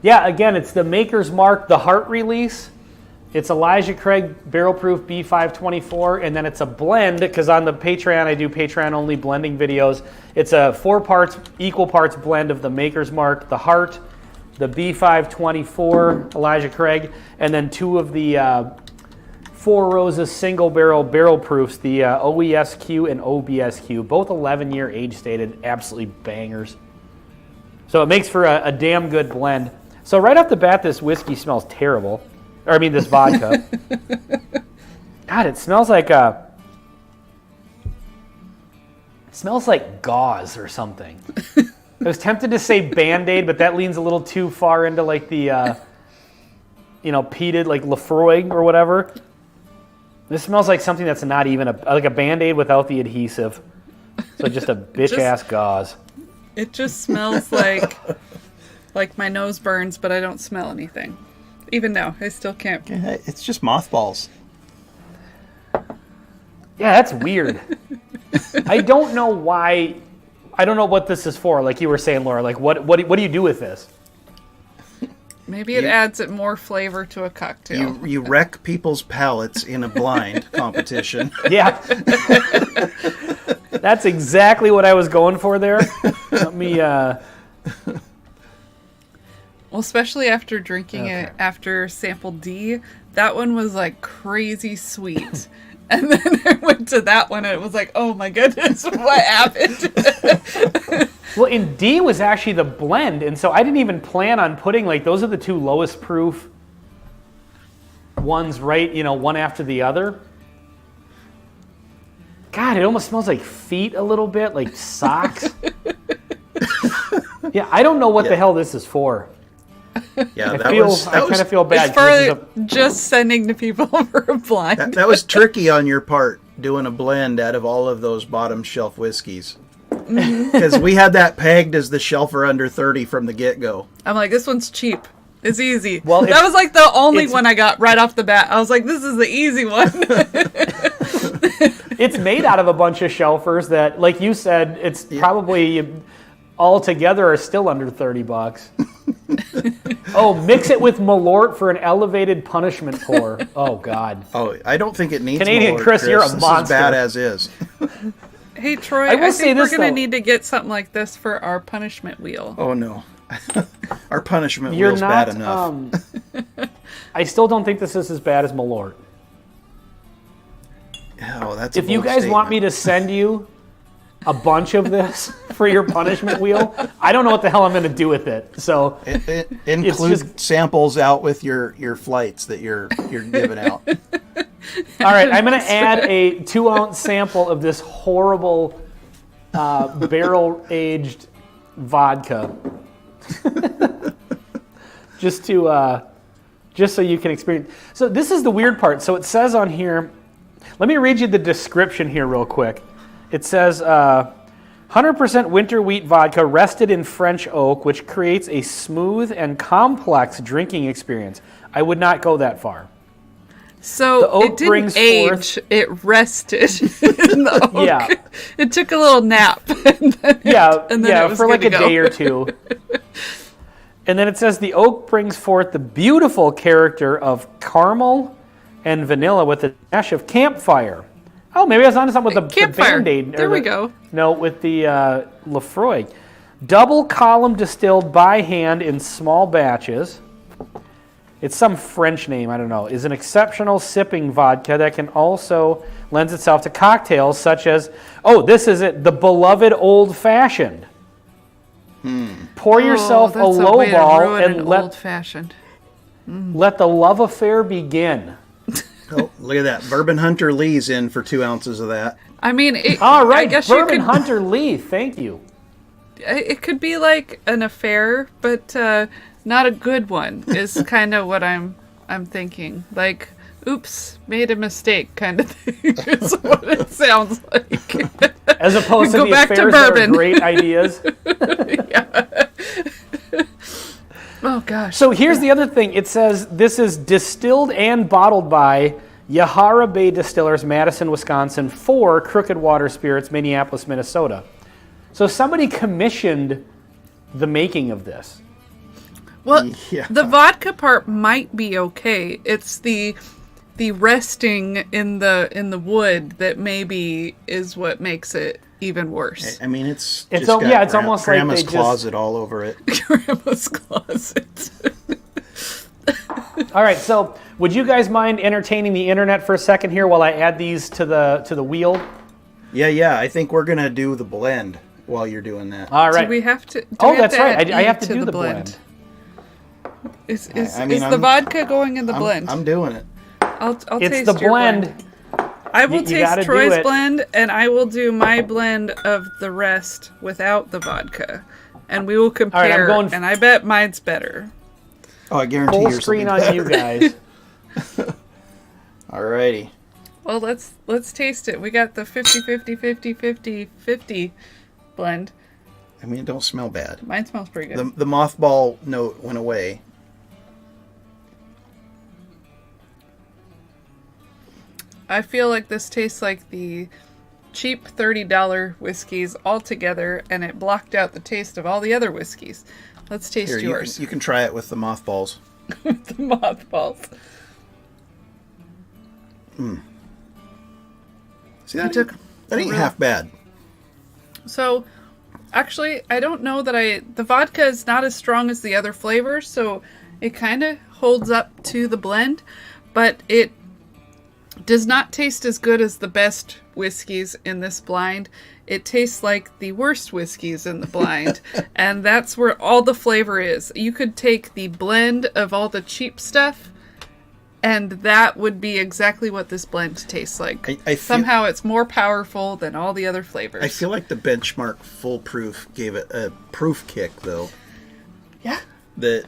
Yeah, again, it's the Maker's Mark, the Heart Release. It's Elijah Craig Barrel Proof B524, and then it's a blend, because on the Patreon, I do Patreon-only blending videos. It's a 4 parts, equal parts blend of the Maker's Mark, the Heart, the B524, Elijah Craig, and then 2 of the Four Roses single barrel proofs, the OESQ and OBSQ, both 11-year age-stated, absolutely bangers. So it makes for a damn good blend. So right off the bat, this whiskey smells terrible. Or I mean, this vodka. God, it smells like it smells like gauze or something. I was tempted to say Band-Aid, but that leans a little too far into like the, peated, like Lafroig or whatever. This smells like something that's not even like a Band-Aid without the adhesive. So just a bitch-ass gauze. It just smells like my nose burns, but I don't smell anything. Even now, I still can't. It's just mothballs. Yeah, that's weird. I don't know why. I don't know what this is for. Like you were saying, Laura. Like what do you do with this? Maybe it adds it more flavor to a cocktail. You wreck people's palates in a blind competition. Yeah. That's exactly what I was going for there. Let me. Well, especially after drinking it after sample D, that one was like crazy sweet. And then I went to that one and it was like, oh my goodness, what happened? Well, and D was actually the blend, and so I didn't even plan on putting like those are the 2 lowest proof ones, right? One after the other. God, it almost smells like feet a little bit, like socks. Yeah, I don't know what the hell this is for. Yeah, I kind of feel bad. It's 'cause for just sending to people for a blind. that was tricky on your part, doing a blend out of all of those bottom shelf whiskeys. Because we had that pegged as the shelfer under 30 from the get-go. I'm like, this one's cheap. It's easy. Well, that was like the only one I got right off the bat. I was like, this is the easy one. It's made out of a bunch of shelfers that, like you said, it's probably all together are still under $30. Oh, mix it with Malort for an elevated punishment pour. Oh, God. Oh, I don't think it needs Canadian Malort, Chris, you're a This is monster. bad as is. Hey, Troy, I will I say think we're this, going to though. need to get something like this for our punishment wheel. Oh, no. Our punishment You're wheel's not, bad enough. I still don't think this is as bad as Malort. Oh, that's a If you bold guys want statement. me to send you a bunch of this for your punishment wheel, I don't know what the hell I'm going to do with it. So It includes just- samples out with your flights that you're giving out. all right, I'm going to add a 2-ounce sample of this horrible barrel-aged vodka, just so you can experience. So this is the weird part. So it says on here. Let me read you the description here real quick. It says 100% winter wheat vodka rested in French oak, which creates a smooth and complex drinking experience. I would not go that far. So The oak it didn't brings age, forth- it rested in the oak. Yeah. It took a little nap. And then it was for like good a to go. day or two. And then it says the oak brings forth the beautiful character of caramel and vanilla with a dash of campfire. Oh, maybe I was onto something with the Campfire. Band-Aid. There we go. No, with the Lefroy. Double column distilled by hand in small batches. It's some French name, I don't know. Is an exceptional sipping vodka that can also lends itself to cocktails such as, oh, this is it, the beloved old fashioned. Pour yourself a that's low way to ball ruin and an let old-fashioned. the love affair begin. Oh, look at that. Bourbon Hunter Lee's in for 2 ounces of that. I mean, All right, I guess Bourbon you could, Hunter Lee, thank you. it could be like an affair, but not a good one. Is kind of what I'm thinking. Like, oops, made a mistake, kind of thing. Is what it sounds like. As opposed to Go the back to affairs that are bourbon. great ideas. Oh gosh. So here's the other thing. It says this is distilled and bottled by Yahara Bay Distillers, Madison, Wisconsin, for Crooked Water Spirits, Minneapolis, Minnesota. So somebody commissioned the making of this. Well, Yeah. the vodka part might be okay. It's the resting in the wood that maybe is what makes it even worse. I mean, it's It's just al- got yeah, it's almost like Grandma's they just- closet all over it. Grandma's closet. All right, so would you guys mind entertaining the internet for a second here while I add these to the wheel? Yeah. I think we're gonna do the blend while you're doing that. All right. Do we have to? Oh, we have that's to right. add I E have to do the blend. Is I mean, the I'm- vodka going in the blend? I'm doing it. I'll It's taste the your blend. I will You gotta taste do Troy's it. blend, and I will do my blend of the rest without the vodka, and we will compare. going- and I bet mine's better. Oh, I guarantee Full yours will be screen on you better. guys. Alrighty. Well, let's taste it. We got the 50 blend. I mean, it don't smell bad. Mine smells pretty good. The mothball note went away. I feel like this tastes like the cheap $30 whiskeys all together, and it blocked out the taste of all the other whiskeys. Let's taste Here, yours. you can try it with the mothballs. The mothballs. See, that ain't half bad. So, actually, I don't know that the vodka is not as strong as the other flavors, so it kind of holds up to the blend, but it does not taste as good as the best whiskeys in this blind. It tastes like the worst whiskeys in the blind, and that's where all the flavor is. You could take the blend of all the cheap stuff, and that would be exactly what this blend tastes like. I feel- Somehow it's more powerful than all the other flavors. I feel like the Benchmark Full Proof gave it a proof kick, though. Yeah. That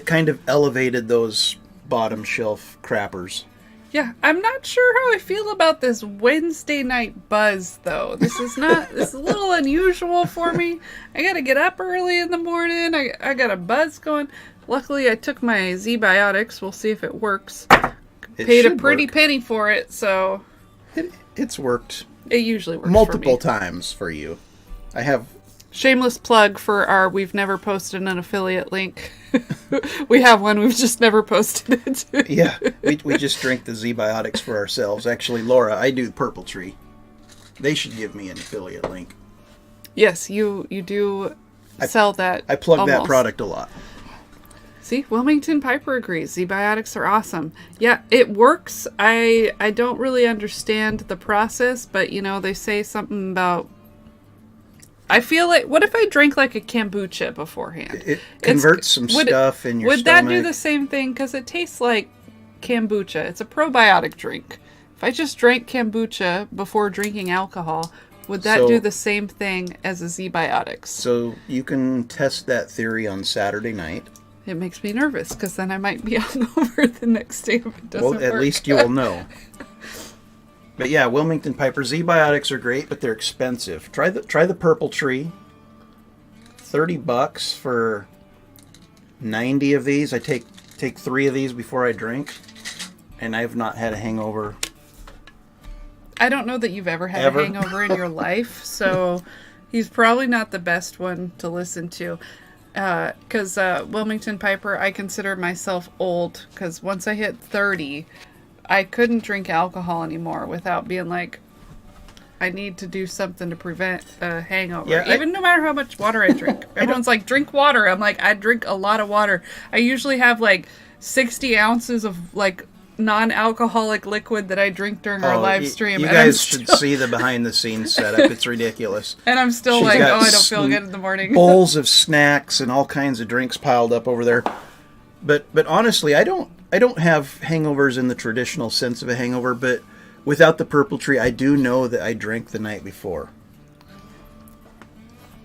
kind of elevated those bottom shelf crappers. Yeah, I'm not sure how I feel about this Wednesday night buzz, though. This is a little unusual for me. I gotta get up early in the morning. I got a buzz going. Luckily, I took my Z-Biotics. We'll see if it works. It Paid a should pretty work. penny for it, so It's worked it usually works multiple for me. times for you. I have Shameless plug for our we've never posted an affiliate link. We have one, we've just never posted it. Yeah, we just drink the Z-Biotics for ourselves. Actually, Laura, I do Purple Tree. They should give me an affiliate link. Yes, you do sell that. I plug that product a lot. See, Wilmington Piper agrees. Z-Biotics are awesome. Yeah, it works. I don't really understand the process, but, they say something about... I feel like... What if I drank like a kombucha beforehand? It converts some stuff in your stomach. Would that do the same thing? Because it tastes like kombucha. It's a probiotic drink. If I just drank kombucha before drinking alcohol, would that do the same thing as a Z-Biotics? So you can test that theory on Saturday night. It makes me nervous because then I might be hungover the next day if it doesn't work. Well, at least you will know. But yeah, Wilmington Piper Z-Biotics are great, but they're expensive. Try the Purple Tree. $30 for 90 of these. I take 3 of these before I drink, and I've not had a hangover. I don't know that you've ever had a hangover in your life, so he's probably not the best one to listen to. Because Wilmington Piper, I consider myself old, because once I hit 30, I couldn't drink alcohol anymore without being like, I need to do something to prevent a hangover. Yeah, even no matter how much water I drink. Everyone's like, drink water. I'm like, I drink a lot of water. I usually have like 60 ounces of like non-alcoholic liquid that I drink during our live stream. You guys should see the behind-the-scenes setup. It's ridiculous. And I'm still I don't feel good in the morning. Bowls of snacks and all kinds of drinks piled up over there. But honestly, I don't have hangovers in the traditional sense of a hangover, but without the Purple Tree, I do know that I drank the night before.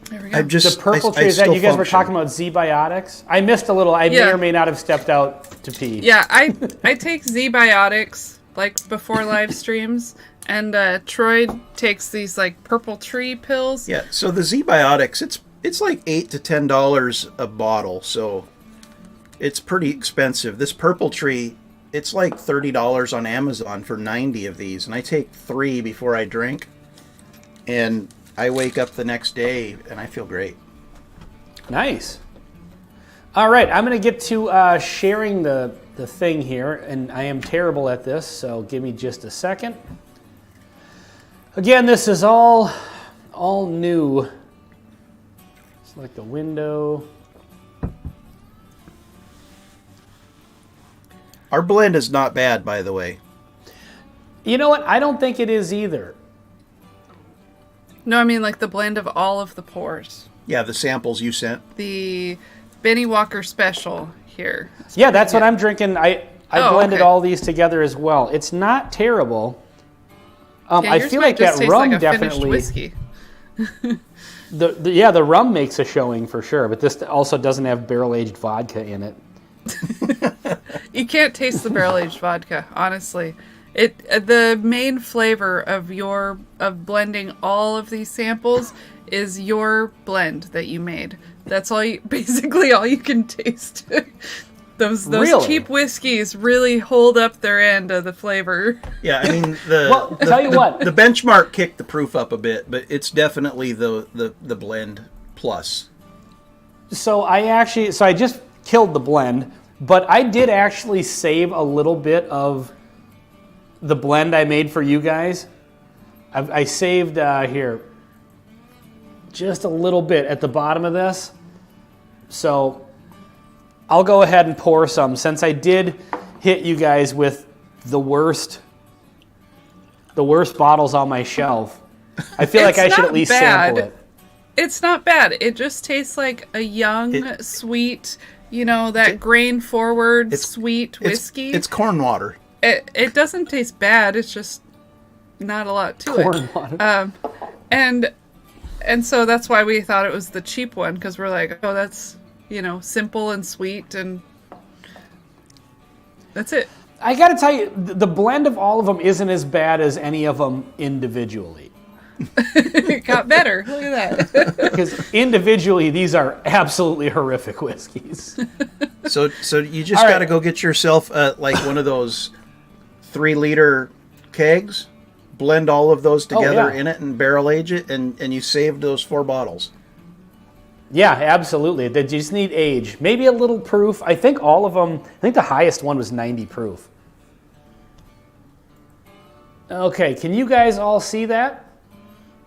There we go. The Purple Tree, is that you guys were talking about Z-Biotics? I missed a little. I may or may not have stepped out to pee. Yeah, I take Z-Biotics like before live streams, and Troy takes these like Purple Tree pills. Yeah, so the Z-Biotics, it's like $8 to $10 a bottle, so it's pretty expensive. This Purple Tree, it's like $30 on Amazon for 90 of these, and I take 3 before I drink, and I wake up the next day and I feel great. Nice. All right, I'm going to get to sharing the thing here, and I am terrible at this, so give me just a second. Again, this is all new. Select the window. Our blend is not bad, by the way. You know what? I don't think it is either. No, I mean like the blend of all of the pours. Yeah, the samples you sent. The Benny Walker Special here. Yeah, that's what I'm drinking. I blended all these together as well. It's not terrible. I feel like that rum like definitely. Whiskey. the rum makes a showing for sure, but this also doesn't have barrel-aged vodka in it. You can't taste the barrel-aged vodka, honestly. The main flavor of blending all of these samples is your blend that you made. That's basically all you can taste. Those really? Cheap whiskeys really hold up their end of the flavor. Yeah, I mean tell you what, the benchmark kicked the proof up a bit, but it's definitely the blend plus. So I just killed the blend, but I did actually save a little bit of the blend I made for you guys. I saved here just a little bit at the bottom of this. So I'll go ahead and pour some, since I did hit you guys with the worst bottles on my shelf. I feel like I should at least sample it. It's not bad. It just tastes like a young, sweet, that grain-forward sweet whiskey. It's corn water. It doesn't taste bad. It's just not a lot to corn water. And so that's why we thought it was the cheap one, because we're like, oh, that's simple and sweet, and that's it. I got to tell you, the blend of all of them isn't as bad as any of them individually. It got better. Look at that. Because individually, these are absolutely horrific whiskeys. So you just got to go get yourself like one of those 3-liter kegs, blend all of those together in it, and barrel age it, and you saved those 4 bottles. Yeah, absolutely. They just need age. Maybe a little proof. I think all of them, I think the highest one was 90 proof. Okay, can you guys all see that?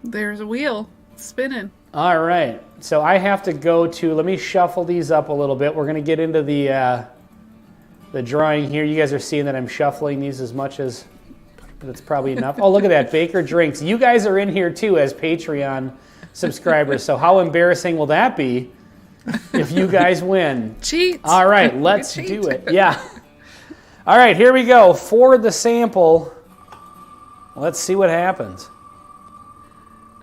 There's a wheel spinning. All right, so I have to go to, let me shuffle these up a little bit. We're going to get into the drawing here. You guys are seeing that I'm shuffling these as much as, that's probably enough. Oh, look at that, Baker Drinks. You guys are in here too as Patreon subscribers, so how embarrassing will that be if you guys win? Cheat. All right, let's do it. Yeah. All right, here we go. For the sample, let's see what happens.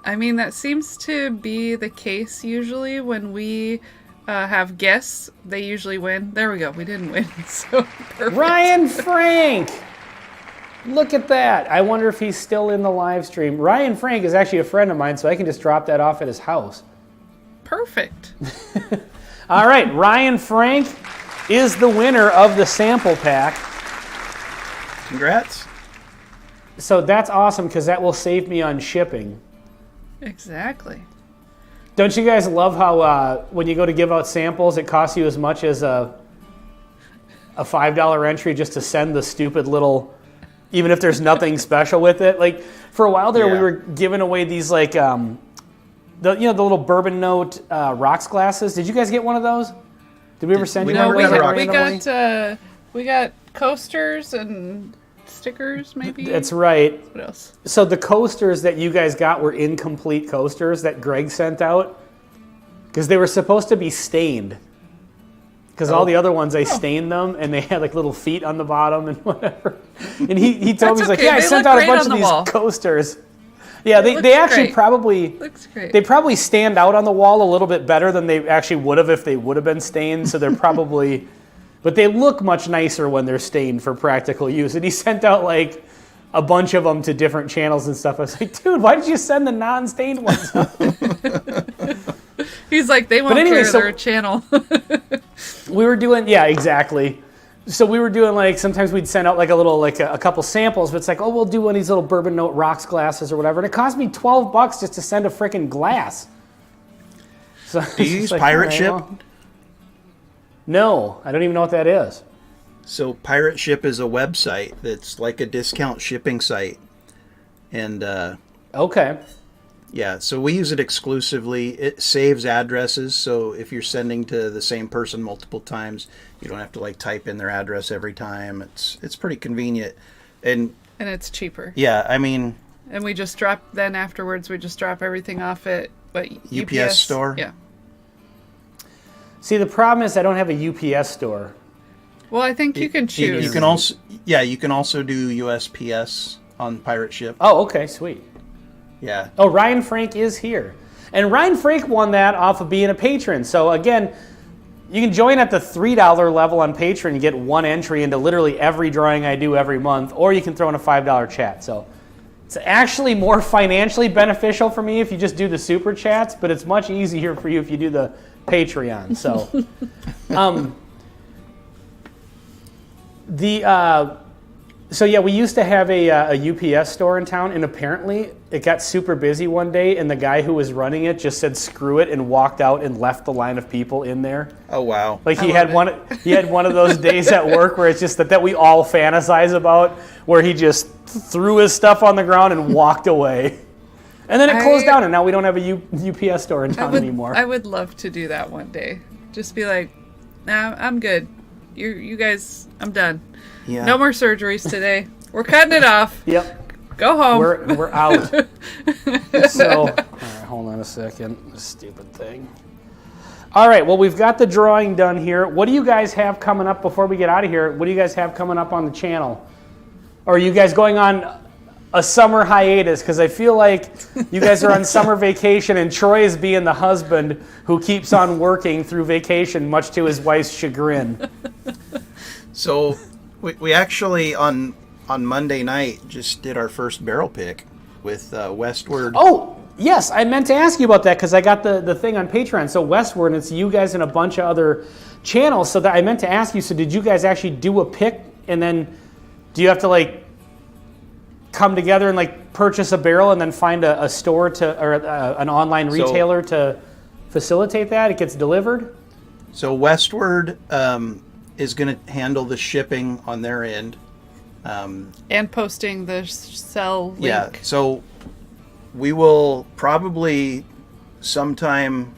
I mean, that seems to be the case usually when we have guests. They usually win. There we go. We didn't win. So perfect. Ryan Frank! Look at that. I wonder if he's still in the live stream. Ryan Frank is actually a friend of mine, so I can just drop that off at his house. Perfect. All right, Ryan Frank is the winner of the sample pack. Congrats. So that's awesome because that will save me on shipping. Exactly. Don't you guys love how when you go to give out samples, it costs you as much as a $5 entry just to send the stupid little, even if there's nothing special with it? Like for a while there, we were giving away these like the little bourbon note rocks glasses. Did you guys get one of those? Did we ever send you one? We got coasters and stickers, maybe. That's right. What else? So the coasters that you guys got were incomplete coasters that Greg sent out because they were supposed to be stained. Because all the other ones, I stained them, and they had like little feet on the bottom and whatever. And he told me, he's like, yeah, I sent out a bunch of these coasters. Yeah, they actually probably looks great. They probably stand out on the wall a little bit better than they actually would have if they would have been stained. So they're probably, but they look much nicer when they're stained for practical use. And he sent out like a bunch of them to different channels and stuff. I was like, dude, why did you send the non-stained ones out? He's like, they won't care, they're a channel. We were doing, yeah, exactly. So we were doing like, sometimes we'd send out like a little, like a couple samples, but it's like, oh, we'll do one of these little bourbon note rocks glasses or whatever. And it cost me $12 just to send a freaking glass. So do you use Pirate Ship? Well, no, I don't even know what that is. So Pirate Ship is a website that's like a discount shipping site. And okay. Yeah, so we use it exclusively. It saves addresses, so if you're sending to the same person multiple times, you don't have to like type in their address every time. It's pretty convenient. And it's cheaper. Yeah, I mean, and we just drop afterwards we just drop everything off at UPS store. Yeah. See, the problem is I don't have a UPS store. Well, I think you can choose. You can also do USPS on Pirate Ship. Oh, okay, sweet. Yeah. Oh, Ryan Frank is here. And Ryan Frank won that off of being a patron. So again, you can join at the $3 level on Patreon and get one entry into literally every drawing I do every month, or you can throw in a $5 chat. So it's actually more financially beneficial for me if you just do the super chats, but it's much easier for you if you do the Patreon. So So yeah, we used to have a UPS store in town, and apparently it got super busy one day, and the guy who was running it just said screw it and walked out and left the line of people in there. Oh wow! Like he had one of those days at work where it's just that we all fantasize about, where he just threw his stuff on the ground and walked away, and then it closed down, and now we don't have a UPS store in town anymore. I would love to do that one day. Just be like, nah, I'm good. You guys, I'm done. Yeah. No more surgeries today. We're cutting it off. Yep. Go home. We're out. So, all right, hold on a second. This stupid thing. All right, well, we've got the drawing done here. What do you guys have coming up before we get out of here? What do you guys have coming up on the channel? Or are you guys going on a summer hiatus? Because I feel like you guys are on summer vacation, and Troy is being the husband who keeps on working through vacation, much to his wife's chagrin. So we actually on Monday night just did our first barrel pick with Westward. Oh, yes, I meant to ask you about that because I got the thing on Patreon. So Westward, and it's you guys and a bunch of other channels. So that I meant to ask you, so did you guys actually do a pick, and then do you have to like come together and like purchase a barrel and then find a store to, or an online retailer to facilitate that? It gets delivered? So Westward is going to handle the shipping on their end. And posting the sell link. Yeah, so we will probably sometime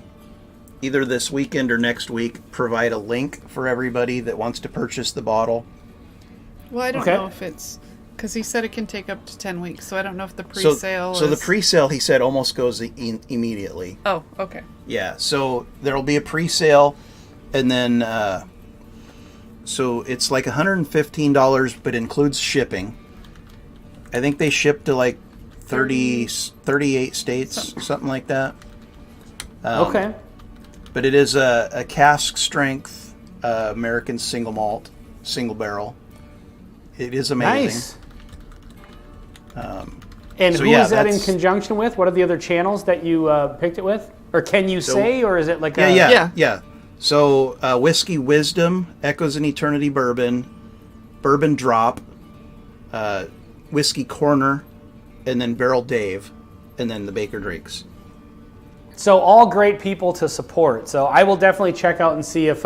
either this weekend or next week provide a link for everybody that wants to purchase the bottle. Well, I don't know if it's... Because he said it can take up to 10 weeks, so I don't know if the pre-sale So the pre-sale, he said, almost goes immediately. Oh, okay. Yeah, so there'll be a pre-sale, and then... so it's like $115, but includes shipping. I think they ship to like 38 states, something like that. Okay. But it is a cask strength American single malt, single barrel. It is amazing. Nice. And who is that in conjunction with? What are the other channels that you picked it with? Or can you say, or is it like Yeah. So Whiskey Wisdom, Echoes in Eternity Bourbon, Bourbon Drop, Whiskey Corner, and then Barrel Dave, and then the Baker Drinks. So all great people to support. So I will definitely check out and see if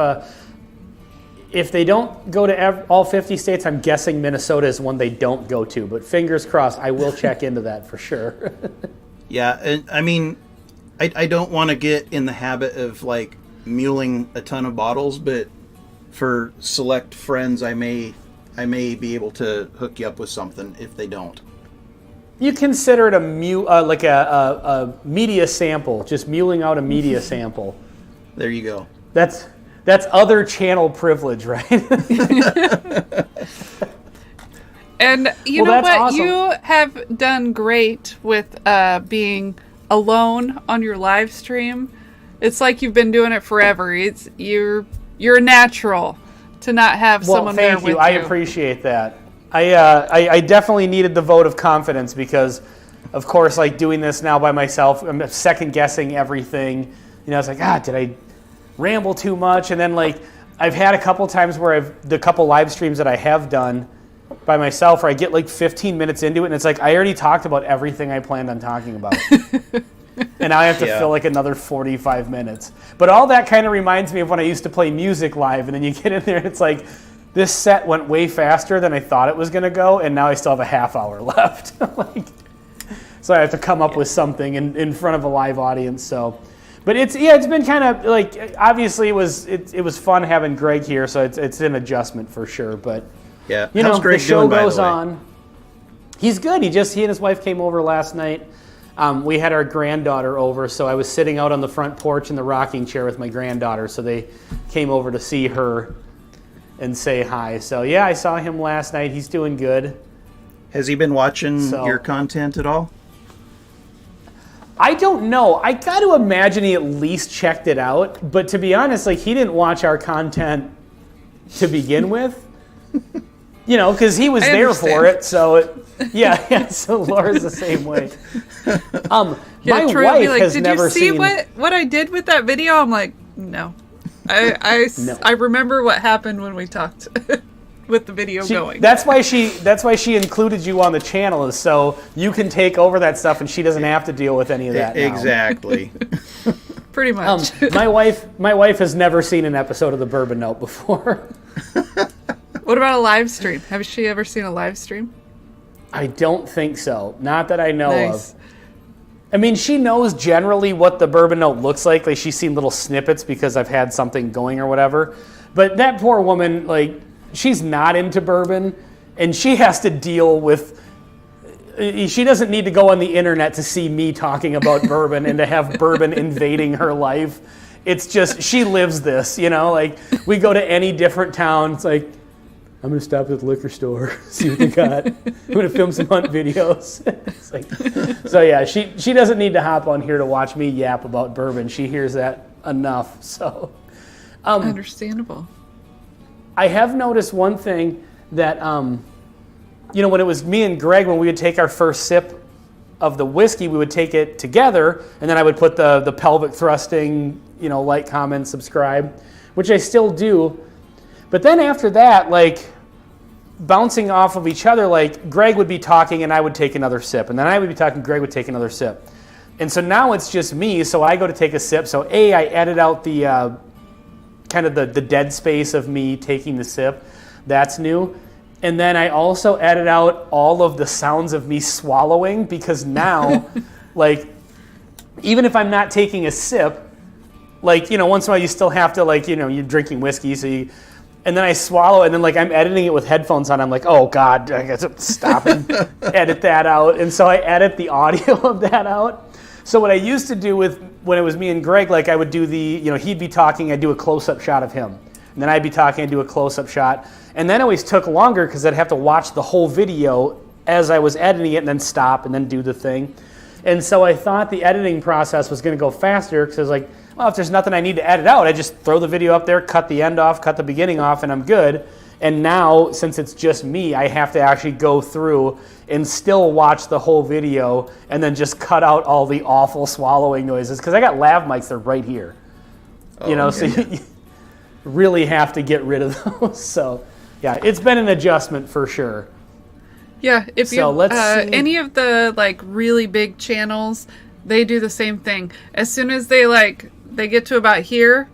they don't go to all 50 states. I'm guessing Minnesota is one they don't go to. But fingers crossed, I will check into that for sure. Yeah, and I mean, I don't want to get in the habit of like muling a ton of bottles, but for select friends, I may be able to hook you up with something if they don't. You consider it a media sample, just muling out a media sample. There you go. That's other channel privilege, right? And you know what? Awesome. You have done great with being alone on your live stream. It's like you've been doing it forever. You're a natural to not have someone there with you. I appreciate that. I definitely needed the vote of confidence because, of course, like doing this now by myself, I'm second guessing everything. You know, it's like, did I ramble too much? And then like I've had a couple times where the couple live streams that I have done by myself where I get like 15 minutes into it and it's like I already talked about everything I planned on talking about. And now I have to fill like another 45 minutes. But all that kind of reminds me of when I used to play music live, and then you get in there and it's like, this set went way faster than I thought it was going to go, and now I still have a half hour left. So I have to come up with something in front of a live audience. So, but it's been kind of like, obviously it was fun having Greg here, so it's an adjustment for sure. But yeah, you know, Greg the show doing, goes on. He's good. He and his wife came over last night. We had our granddaughter over, so I was sitting out on the front porch in the rocking chair with my granddaughter, so they came over to see her and say hi. So yeah, I saw him last night. He's doing good. Has he been watching your content at all? I don't know. I got to imagine he at least checked it out, but to be honest, like he didn't watch our content to begin with. You know, because he was there for it, so so Laura's the same way. My Troy wife has did never you see seen what I did with that video? I'm like, no. I remember what happened when we talked with the video going. That's why she included you on the channel, is so you can take over that stuff and she doesn't have to deal with any of that now. Exactly. Pretty much. My wife has never seen an episode of the Bourbon Note before. What about a live stream? Has she ever seen a live stream? I don't think so. Not that I know Nice. of. I mean, she knows generally what the Bourbon Note looks like. Like, she's seen little snippets because I've had something going or whatever. But that poor woman, like, she's not into bourbon, and she has to deal with... She doesn't need to go on the internet to see me talking about bourbon and to have bourbon invading her life. It's just, she lives this, you know? Like, we go to any different town, it's like, I'm going to stop at the liquor store, see what they got. I'm going to film some hunt videos. It's like, so yeah, she doesn't need to hop on here to watch me yap about bourbon. She hears that enough. So, Understandable. I have noticed one thing that, you know, when it was me and Greg, when we would take our first sip of the whiskey, we would take it together, and then I would put the pelvic thrusting, you know, like, comment, subscribe, which I still do. But then after that, like, bouncing off of each other, like, Greg would be talking and I would take another sip. And then I would be talking, Greg would take another sip. And so now it's just me, so I go to take a sip. So I edit out the kind of the dead space of me taking the sip. That's new. And then I also edit out all of the sounds of me swallowing, because now, like, even if I'm not taking a sip, like, once in a while you still have to, like, you're drinking whiskey, so and then I swallow, and then, like, I'm editing it with headphones on. I'm like, oh, God, I got to stop and edit that out. And so I edit the audio of that out. So what I used to do when it was me and Greg, like, I would do he'd be talking, I'd do a close-up shot of him. And then I'd be talking, I'd do a close-up shot. And then it always took longer because I'd have to watch the whole video as I was editing it and then stop and then do the thing. And so I thought the editing process was going to go faster because I was like, well, if there's nothing I need to edit out, I just throw the video up there, cut the end off, cut the beginning off, and I'm good. And now, since it's just me, I have to actually go through and still watch the whole video and then just cut out all the awful swallowing noises, because I got lav mics, they're right here. So you really have to get rid of those. So, yeah, it's been an adjustment for sure. Yeah, if any of the, like, really big channels, they do the same thing. As soon as they get to about here,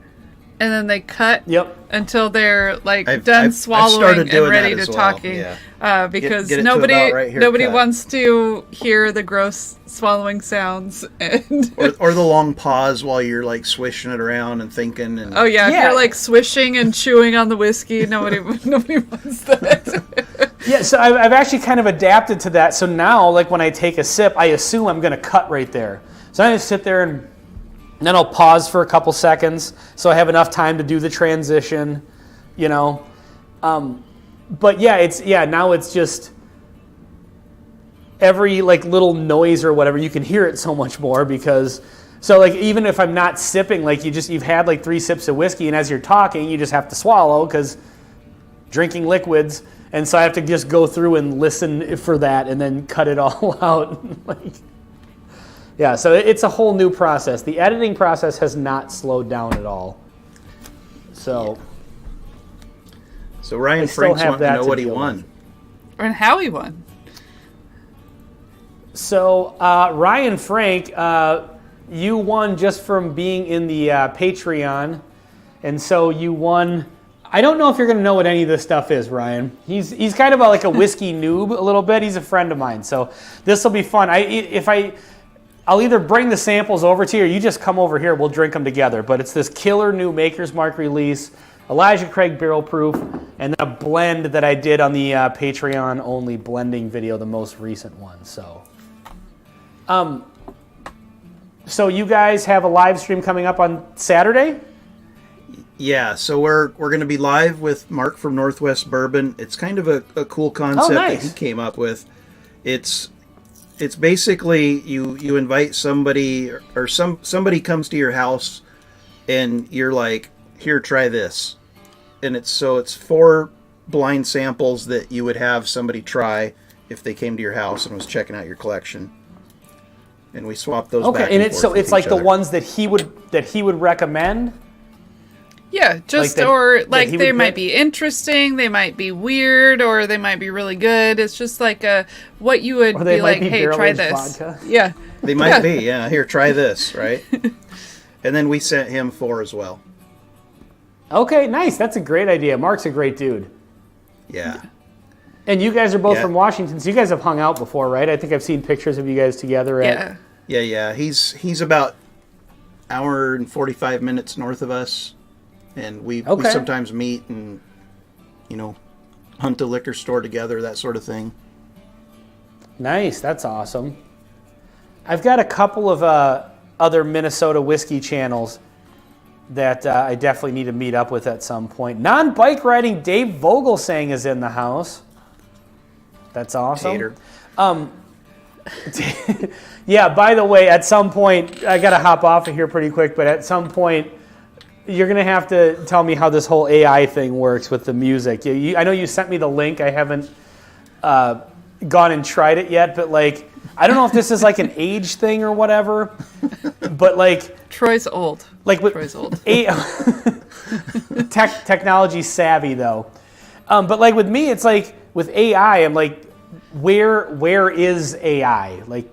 and then they cut until they're done swallowing and ready to talking. Yeah. Because get nobody cut. wants to hear the gross swallowing sounds and or the long pause while you're like swishing it around and thinking. And if you're like swishing and chewing on the whiskey, nobody wants that. Yeah, so I've actually kind of adapted to that. So now, like, when I take a sip, I assume I'm going to cut right there. So I just sit there and then I'll pause for a couple seconds so I have enough time to do the transition, But now it's just every, like, little noise or whatever, you can hear it so much more because, so, like, even if I'm not sipping, like, you've had like 3 sips of whiskey, and as you're talking, you just have to swallow because drinking liquids. And so I have to just go through and listen for that and then cut it all out. Yeah, so it's a whole new process. The editing process has not slowed down at all. So Ryan Franks wants to know what he won. And how he won. So Ryan Frank, you won just from being in the Patreon. And so you won... I don't know if you're going to know what any of this stuff is, Ryan. He's kind of like a whiskey noob a little bit. He's a friend of mine, so this will be fun. I'll either bring the samples over to you, or you just come over here. We'll drink them together. But it's this killer new Maker's Mark release, Elijah Craig Barrel Proof, and then a blend that I did on the Patreon only blending video, the most recent one. So you guys have a live stream coming up on Saturday? Yeah, so we're going to be live with Mark from Northwest Bourbon. It's kind of a cool concept that he came up with. It's basically you invite somebody, or somebody comes to your house and you're like, here, try this. And it's 4 blind samples that you would have somebody try if they came to your house and was checking out your collection. And we swap those back and forth. So it's like the ones that he would recommend? Yeah, just they might be interesting, they might be weird, or they might be really good. It's just like what you would be like, hey, try this. Vodka. Yeah. They might be, yeah. Here, try this, right? And then we sent him 4 as well. Okay, nice. That's a great idea. Mark's a great dude. Yeah. And you guys are both from Washington, so you guys have hung out before, right? I think I've seen pictures of you guys together. Yeah. He's about an hour and 45 minutes north of us. And we sometimes meet and, hunt a liquor store together, that sort of thing. Nice. That's awesome. I've got a couple of other Minnesota whiskey channels that I definitely need to meet up with at some point. Non-bike riding Dave Vogelsang is in the house. That's awesome. Tater. Yeah, by the way, at some point, I got to hop off of here pretty quick, but at some point, you're going to have to tell me how this whole AI thing works with the music. I know you sent me the link. I haven't gone and tried it yet, but like, I don't know if this is like an age thing or whatever, but like... Troy's old. Troy's old. Technology savvy though. But like with me, it's like with AI, I'm like, where is AI? Like,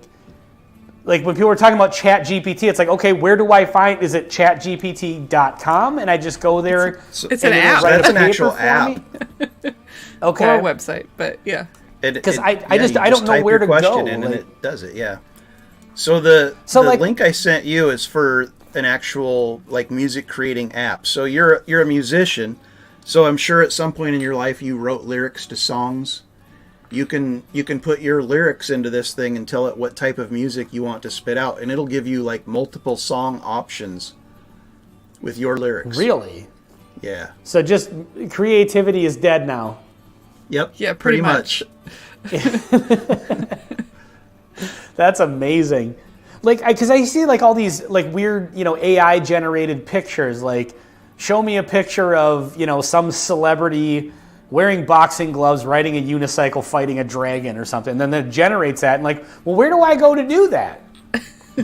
like when people were talking about ChatGPT, it's like, okay, where do I find? Is it chatgpt.com? And I just go there. It's an app. That's an actual app. Okay. Or a website, but yeah. Because I don't know where to go. And it does it. Yeah. So the link I sent you is for an actual like music creating app. So you're a musician. So I'm sure at some point in your life you wrote lyrics to songs. You can put your lyrics into this thing and tell it what type of music you want to spit out, and it'll give you like multiple song options with your lyrics. Really? Yeah. So just creativity is dead now. Yep. Yeah, pretty much. That's amazing. Like, because I see like all these like weird, AI generated pictures. Like, show me a picture of some celebrity wearing boxing gloves, riding a unicycle, fighting a dragon or something. And then it generates that. And like, well, where do I go to do that?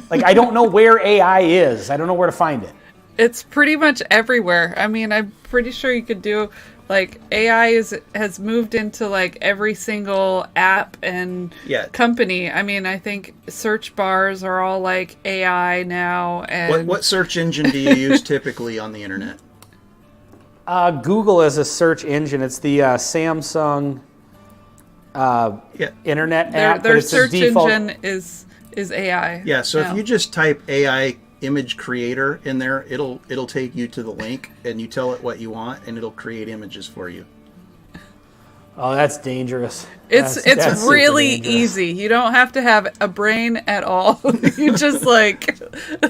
Like, I don't know where AI is. I don't know where to find it. It's pretty much everywhere. I mean, I'm pretty sure you could do, like, AI has moved into, like, every single app and company. I mean, I think search bars are all, like, AI now. And What search engine do you use typically on the internet? Google is a search engine. It's the Samsung internet app. Their search engine is AI. Yeah, so now. if you just type AI image creator in there, it'll take you to the link, and you tell it what you want, and it'll create images for you. Oh, that's dangerous. It's that's really easy. You don't have to have a brain at all. You just like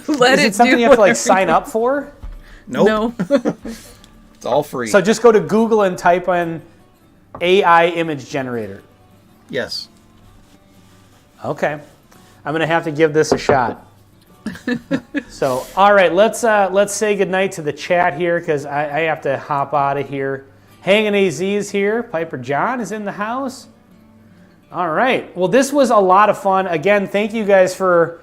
let Is it it something do you have to like sign up for? Nope. No. It's all free. So just go to Google and type in AI image generator. Yes. Okay. I'm going to have to give this a shot. So, all right, let's say goodnight to the chat here because I have to hop out of here. Hanging AZ's here. Piper John is in the house. All right. Well, this was a lot of fun. Again, thank you guys for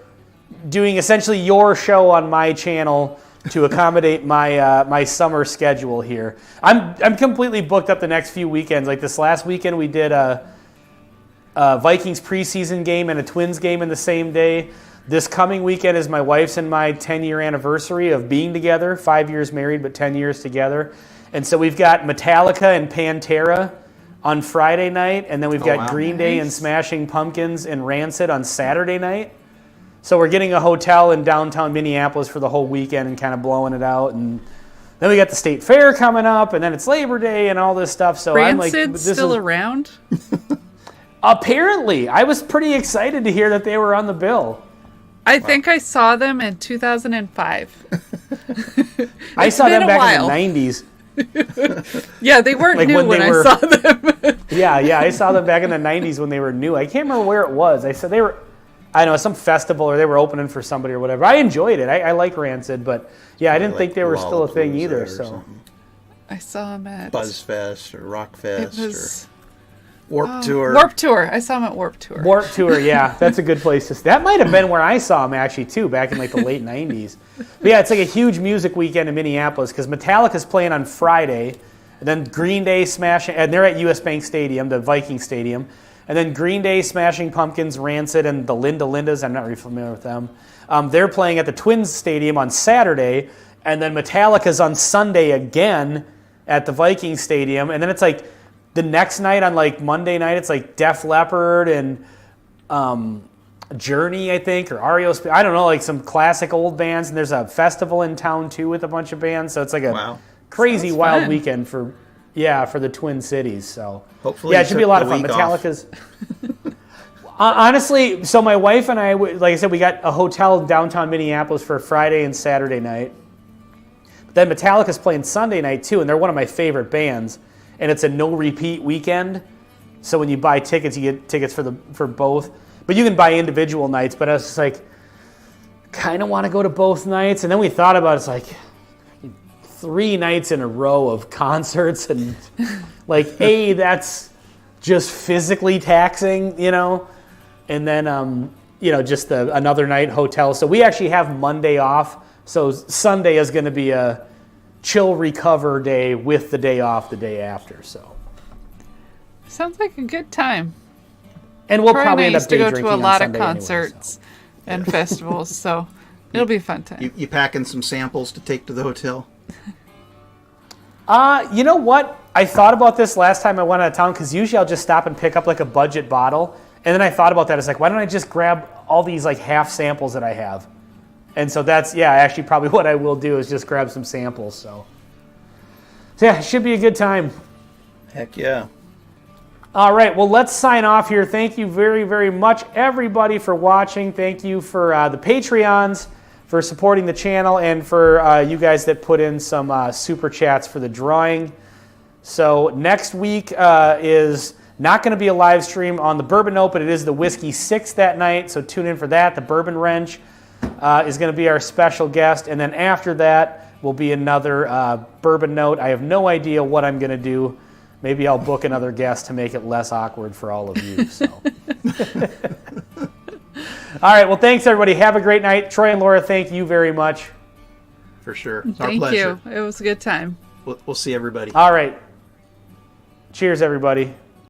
doing essentially your show on my channel to accommodate my summer schedule here. I'm completely booked up the next few weekends. Like this last weekend, we did a Vikings preseason game and a Twins game in the same day. This coming weekend is my wife's and my 10-year anniversary of being together. 5 years married, but 10 years together. And so we've got Metallica and Pantera on Friday night, and then we've got Green Day and Smashing Pumpkins and Rancid on Saturday night. So we're getting a hotel in downtown Minneapolis for the whole weekend and kind of blowing it out. And then we got the State Fair coming up, and then it's Labor Day and all this stuff. So Rancid's I'm like, still around? Apparently. I was pretty excited to hear that they were on the bill. I think I saw them in 2005. I saw them back in the 90s. Yeah, they weren't like new when I saw them. Yeah, I saw them back in the 90s when they were new. I can't remember where it was. I said they were, I don't know, some festival or they were opening for somebody or whatever. I enjoyed it. I like Rancid, but yeah, I didn't think they were still a thing either. So I saw them at Buzzfest or Rockfest or Warped Tour. Warped Tour. I saw them at Warped Tour. Warped Tour, yeah, that's a good place to. That might have been where I saw them actually too, back in like the late '90s. But yeah, it's like a huge music weekend in Minneapolis because Metallica's playing on Friday, and then Green Day Smashing, and they're at US Bank Stadium, the Viking Stadium, and then Green Day, Smashing Pumpkins, Rancid, and the Linda Lindas. I'm not really familiar with them. They're playing at the Twins Stadium on Saturday, and then Metallica's on Sunday again at the Viking Stadium, and then it's like. The next night on like Monday night, it's like Def Leppard and Journey, I think, or REO. I don't know, like some classic old bands. And there's a festival in town too with a bunch of bands. So it's like a crazy wild weekend for the Twin Cities. So hopefully, it should be a lot of fun. Metallica's. Honestly, so my wife and I, like I said, we got a hotel in downtown Minneapolis for Friday and Saturday night. But then Metallica's playing Sunday night too, and they're one of my favorite bands. And it's a no-repeat weekend. So when you buy tickets, you get tickets for both. But you can buy individual nights. But I was just like, kind of want to go to both nights. And then we thought about it. It's like 3 nights in a row of concerts. And like, that's just physically taxing, And then, just another night hotel. So we actually have Monday off. So Sunday is going to be a chill recover day with the day off the day after. So sounds like a good time. And we'll Troy probably and I end up used to day go drinking to a lot on Sunday of concerts and festivals. So it'll be a fun time. You packing some samples to take to the hotel? You know what? I thought about this last time I went out of town, because usually I'll just stop and pick up like a budget bottle. And then I thought about that. It's like, why don't I just grab all these like half samples that I have? And so that's, actually probably what I will do is just grab some samples. So yeah, it should be a good time. Heck yeah. All right, well, let's sign off here. Thank you very, very much, everybody, for watching. Thank you for the Patreons, for supporting the channel, and for you guys that put in some super chats for the drawing. So next week is not going to be a live stream on the Bourbon Note, but it is the Whiskey 6 that night, so tune in for that. The Bourbon Wrench is going to be our special guest, and then after that will be another Bourbon Note. I have no idea what I'm going to do. Maybe I'll book another guest to make it less awkward for all of you. So. All right, well, thanks, everybody. Have a great night. Troy and Laura, thank you very much. For sure. It's our Thank pleasure. you. It was a good time. We'll see everybody. All right. Cheers, everybody.